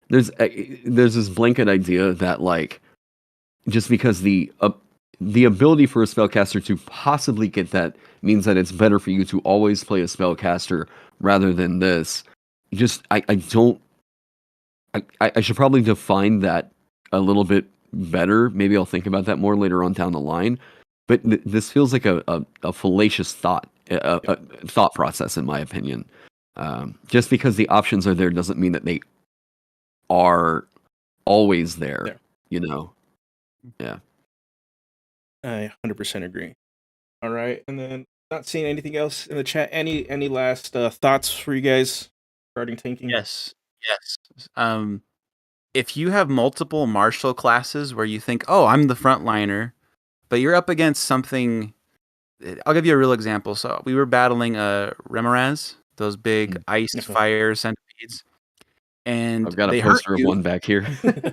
there's this blanket idea that like just because the ability for a spellcaster to possibly get that means that it's better for you to always play a spellcaster rather than this. Just I don't I should probably define that a little bit better. Maybe I'll think about that more later on down the line. But this feels like a fallacious a thought process, in my opinion. Just because the options are there doesn't mean that they are always there. You know? Yeah. I 100% agree. All right, and then not seeing anything else in the chat. Any last thoughts for you guys regarding tanking? Yes. If you have multiple martial classes where you think, oh, I'm the frontliner, but you're up against something. I'll give you a real example. So we were battling Remoraz, those big ice Okay. fire centipedes, and I've got a they hurt poster of you. one back here.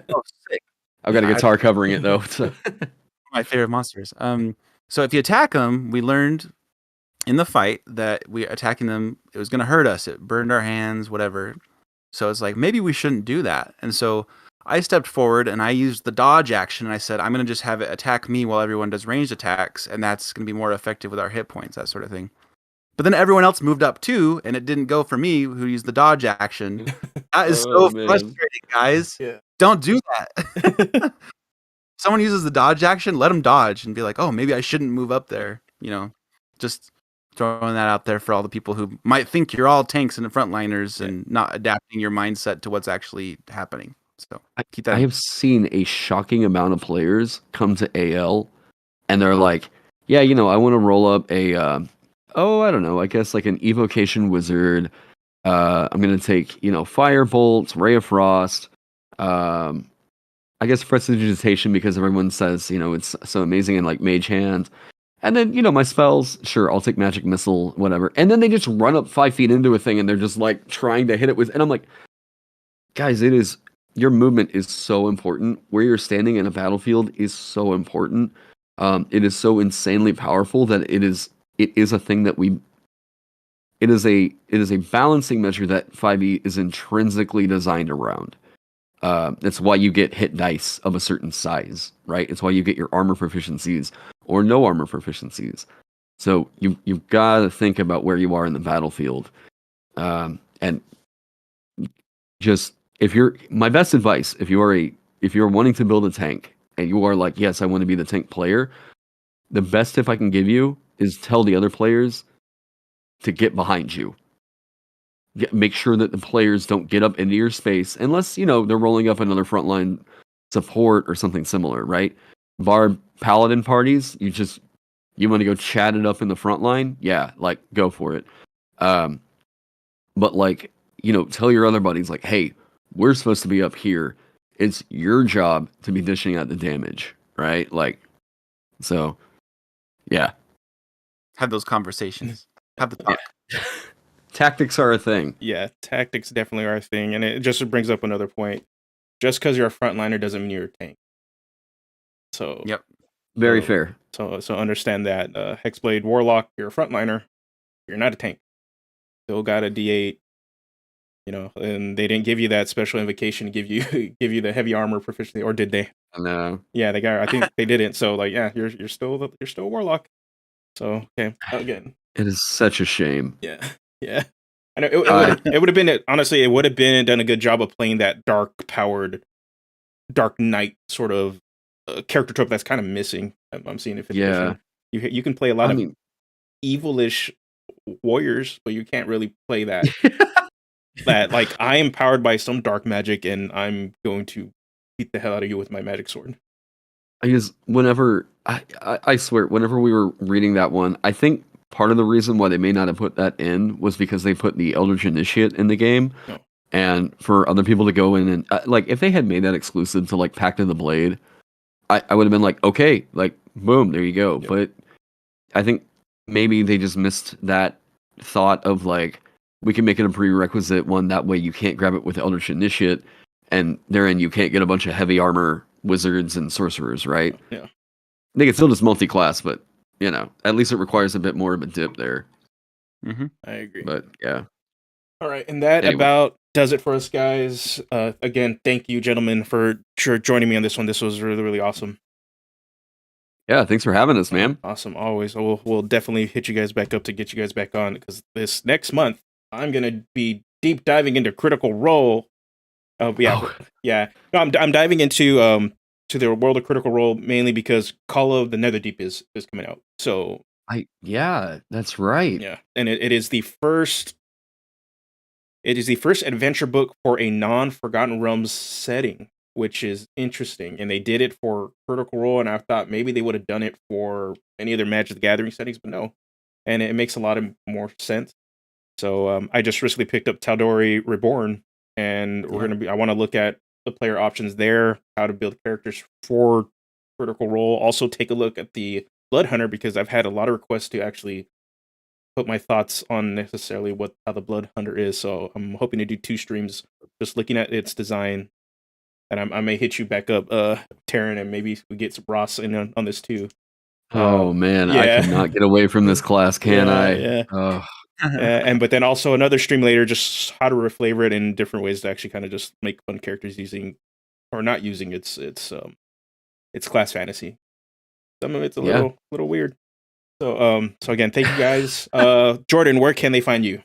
Oh, sick. I've got a guitar covering it though. So. My favorite monsters. So if you attack them, we learned in the fight that we attacking them, it was going to hurt us. It burned our hands, whatever. So it's like, maybe we shouldn't do that. And so I stepped forward and I used the dodge action. And I said, I'm going to just have it attack me while everyone does ranged attacks. And that's going to be more effective with our hit points, that sort of thing. But then everyone else moved up too. And it didn't go for me, who used the dodge action. That is so frustrating, guys. Yeah. Don't do that. Someone uses the dodge action, let them dodge and be like, oh, maybe I shouldn't move up there. You know, just throwing that out there for all the people who might think you're all tanks and frontliners and not adapting your mindset to what's actually happening. So keep that. I have seen a shocking amount of players come to AL and they're like, yeah, you know, I want to roll up a, I don't know, I guess like an evocation wizard. I'm going to take, you know, fire bolts, ray of frost, I guess prestidigitation because everyone says, you know, it's so amazing, and like mage hand. And then, you know, my spells, sure, I'll take magic missile, whatever. And then they just run up 5 feet into a thing and they're just like trying to hit it with, and I'm like, guys, your movement is so important. Where you're standing in a battlefield is so important. It is so insanely powerful that it is a thing that it is a balancing measure that 5e is intrinsically designed around. That's why you get hit dice of a certain size, right? It's why you get your armor proficiencies or no armor proficiencies. So you've got to think about where you are in the battlefield, and just my best advice, if you're wanting to build a tank and you are like, yes, I want to be the tank player, the best tip I can give you is tell the other players to get behind you. Make sure that the players don't get up into your space unless, you know, they're rolling up another frontline support or something similar, right? Bar paladin parties, you want to go chat it up in the front line? Yeah, like go for it. But like, you know, tell your other buddies like, hey, we're supposed to be up here. It's your job to be dishing out the damage, right? Like, so yeah. Have those conversations. Have the talk. Yeah. Tactics are a thing. Yeah, tactics definitely are a thing, and it just brings up another point. Just because you're a frontliner doesn't mean you're a tank. So yep, very fair. So understand that Hexblade Warlock, you're a frontliner, you're not a tank. Still got a D8, you know, and they didn't give you that special invocation to give you the heavy armor proficiency, or did they? No. Yeah, they got. I think they didn't. So like, yeah, you're still a Warlock. So okay, again, it is such a shame. Yeah. I know it would have been honestly. It would have been done a good job of playing that dark-powered, Dark Knight sort of character trope that's kind of missing. I'm seeing if you can play a lot of evilish warriors, but you can't really play that. That like I am powered by some dark magic, and I'm going to beat the hell out of you with my magic sword. Because whenever I swear, whenever we were reading that one, I think part of the reason why they may not have put that in was because they put the Eldritch Initiate in the game. Oh. And for other people to go in and like, if they had made that exclusive to like Pact of the Blade, I would have been like, okay, like boom, there you go. Yep. But I think maybe they just missed that thought of like, we can make it a prerequisite one, that way you can't grab it with Eldritch Initiate, and therein you can't get a bunch of heavy armor wizards and sorcerers, right? Yeah. They can still just multi-class, but you know, at least it requires a bit more of a dip there. Mm-hmm. I agree. But yeah. All right, and that about does it for us, guys. Again, thank you, gentlemen, for joining me on this one. This was really, really awesome. Yeah, thanks for having us, man. Awesome, always. We'll definitely hit you guys back up to get you guys back on, because this next month I'm gonna be deep diving into Critical Role Yeah, Oh, yeah. No, I'm diving into to the world of Critical Role mainly because Call of the Netherdeep is coming out. So yeah, that's right. yeah, and it is the first. It is the first adventure book for a non-Forgotten Realms setting, which is interesting. And they did it for Critical Role, and I thought maybe they would have done it for any other Magic the Gathering settings, but no. And it makes a lot of more sense. So I just recently picked up Tal'Dorei Reborn, and I want to look at the player options there, how to build characters for Critical Role. Also take a look at the Blood Hunter because I've had a lot of requests to actually put my thoughts on necessarily how the Blood Hunter is. So I'm hoping to do 2 streams just looking at its design, and I may hit you back up, Taryn, and maybe we get some Ross in on this too. Oh man, I Yeah, cannot get away from this class, can yeah, I? yeah. Oh, And but then also another stream later, just how to reflavor it in different ways to actually kind of just make fun characters using or not using its class fantasy. Some of it's a yeah. little weird. So again, thank you guys. Jordan, where can they find you?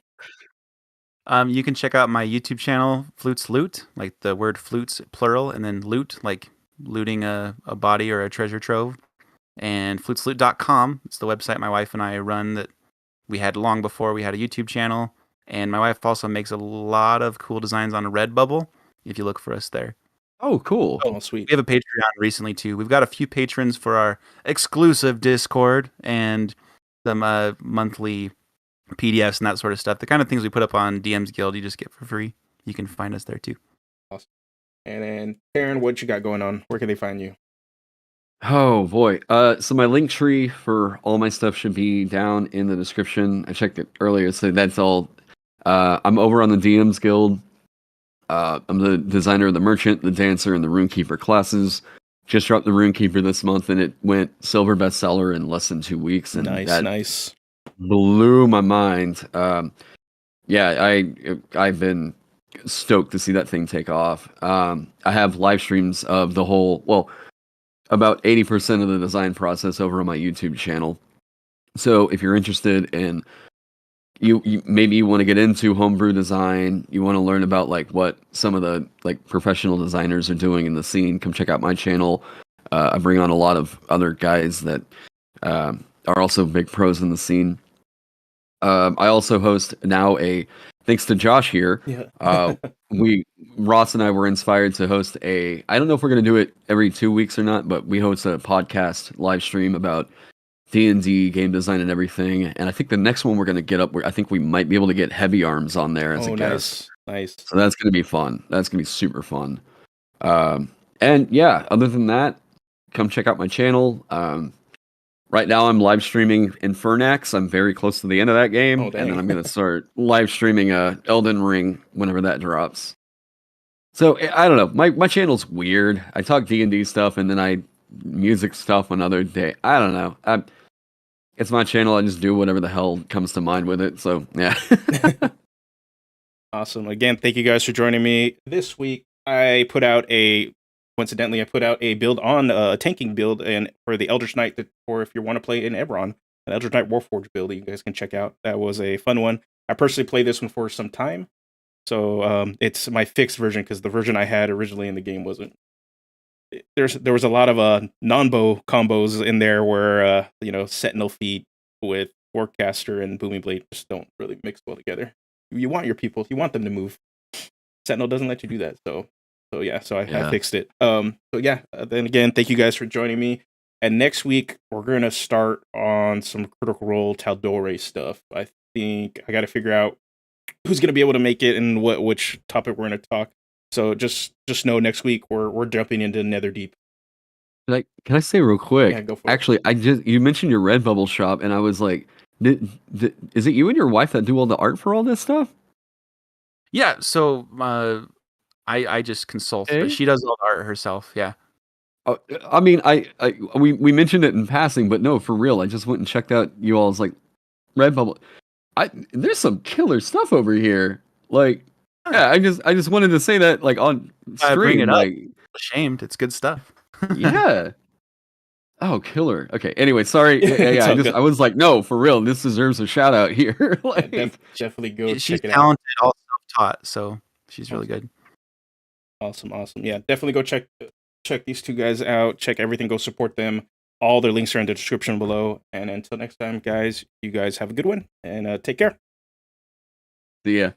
You can check out my YouTube channel, Flutes Loot, like the word flutes plural, and then loot, like looting a body or a treasure trove. And flutesloot.com, it's the website my wife and I run that we had long before we had a YouTube channel. And my wife also makes a lot of cool designs on Redbubble, if you look for us there. Oh, cool. Oh, sweet. We have a Patreon recently, too. We've got a few patrons for our exclusive Discord and some monthly PDFs and that sort of stuff. The kind of things we put up on DM's Guild, you just get for free. You can find us there, too. Awesome. And then, Karen, what you got going on? Where can they find you? Oh boy. So my link tree for all my stuff should be down in the description. I checked it earlier, so that's all. I'm over on the DM's Guild. I'm the designer of the Merchant, the Dancer, and the Runekeeper classes. Just dropped the Runekeeper this month, and it went silver bestseller in less than 2 weeks, and Nice. blew my mind. Yeah, I've been stoked to see that thing take off. I have live streams of the whole, well, about 80% of the design process over on my YouTube channel. So if you're interested in you maybe you want to get into homebrew design, you want to learn about like what some of the like professional designers are doing in the scene, come check out my channel. I bring on a lot of other guys that are also big pros in the scene. I also host now thanks to Josh here. Yeah. Ross and I were inspired to host I don't know if we're going to do it every 2 weeks or not, but we host a podcast live stream about D&D game design and everything. And I think the next one we're going to get up, I think we might be able to get Heavy Arms on there as a guest. Nice. So that's going to be fun. That's going to be super fun. And yeah, other than that, come check out my channel. Right now I'm live streaming Infernax. I'm very close to the end of that game. Oh, And dang. then I'm going to start live streaming Elden Ring whenever that drops. So I don't know. My channel's weird. I talk D&D stuff and then I music stuff another day. I don't know. It's my channel. I just do whatever the hell comes to mind with it. So yeah. Awesome. Again, thank you guys for joining me. This week, coincidentally, I put out a build on a tanking build and for the Eldritch Knight, or if you want to play in Ebron, an Eldritch Knight Warforged build that you guys can check out. That was a fun one. I personally played this one for some time. So it's my fixed version because the version I had originally in the game wasn't. There was a lot of non-bow combos in there where Sentinel Feet with Warcaster and Booming Blade just don't really mix well together. You want your people, you want them to move. Sentinel doesn't let you do that, so I fixed it. Then again, thank you guys for joining me. And next week we're gonna start on some Critical Role Tal'Dorei stuff. I think I got to figure out who's gonna be able to make it and which topic we're gonna talk. So just know next week we're jumping into Netherdeep. Can I say real quick? Yeah, go for it. Actually, you mentioned your Redbubble shop, and I was like, is it you and your wife that do all the art for all this stuff? Yeah, so I just consult, Okay. but she does all the art herself. Yeah. I mean, we mentioned it in passing, but no, for real. I just went and checked out you all's like Redbubble. There's some killer stuff over here. Like, yeah, I just wanted to say that like on stream. Bring it up. Like, Ashamed, it's good stuff. yeah. Oh, killer. Okay. Anyway, sorry. Yeah. I was like, no, for real. This deserves a shout out here. Like, definitely go She's check it out. talented, all self-taught, so she's really good. Awesome. Yeah, definitely go check these two guys out. Check everything. Go support them. All their links are in the description below. And until next time, guys, you guys have a good one and take care. See ya.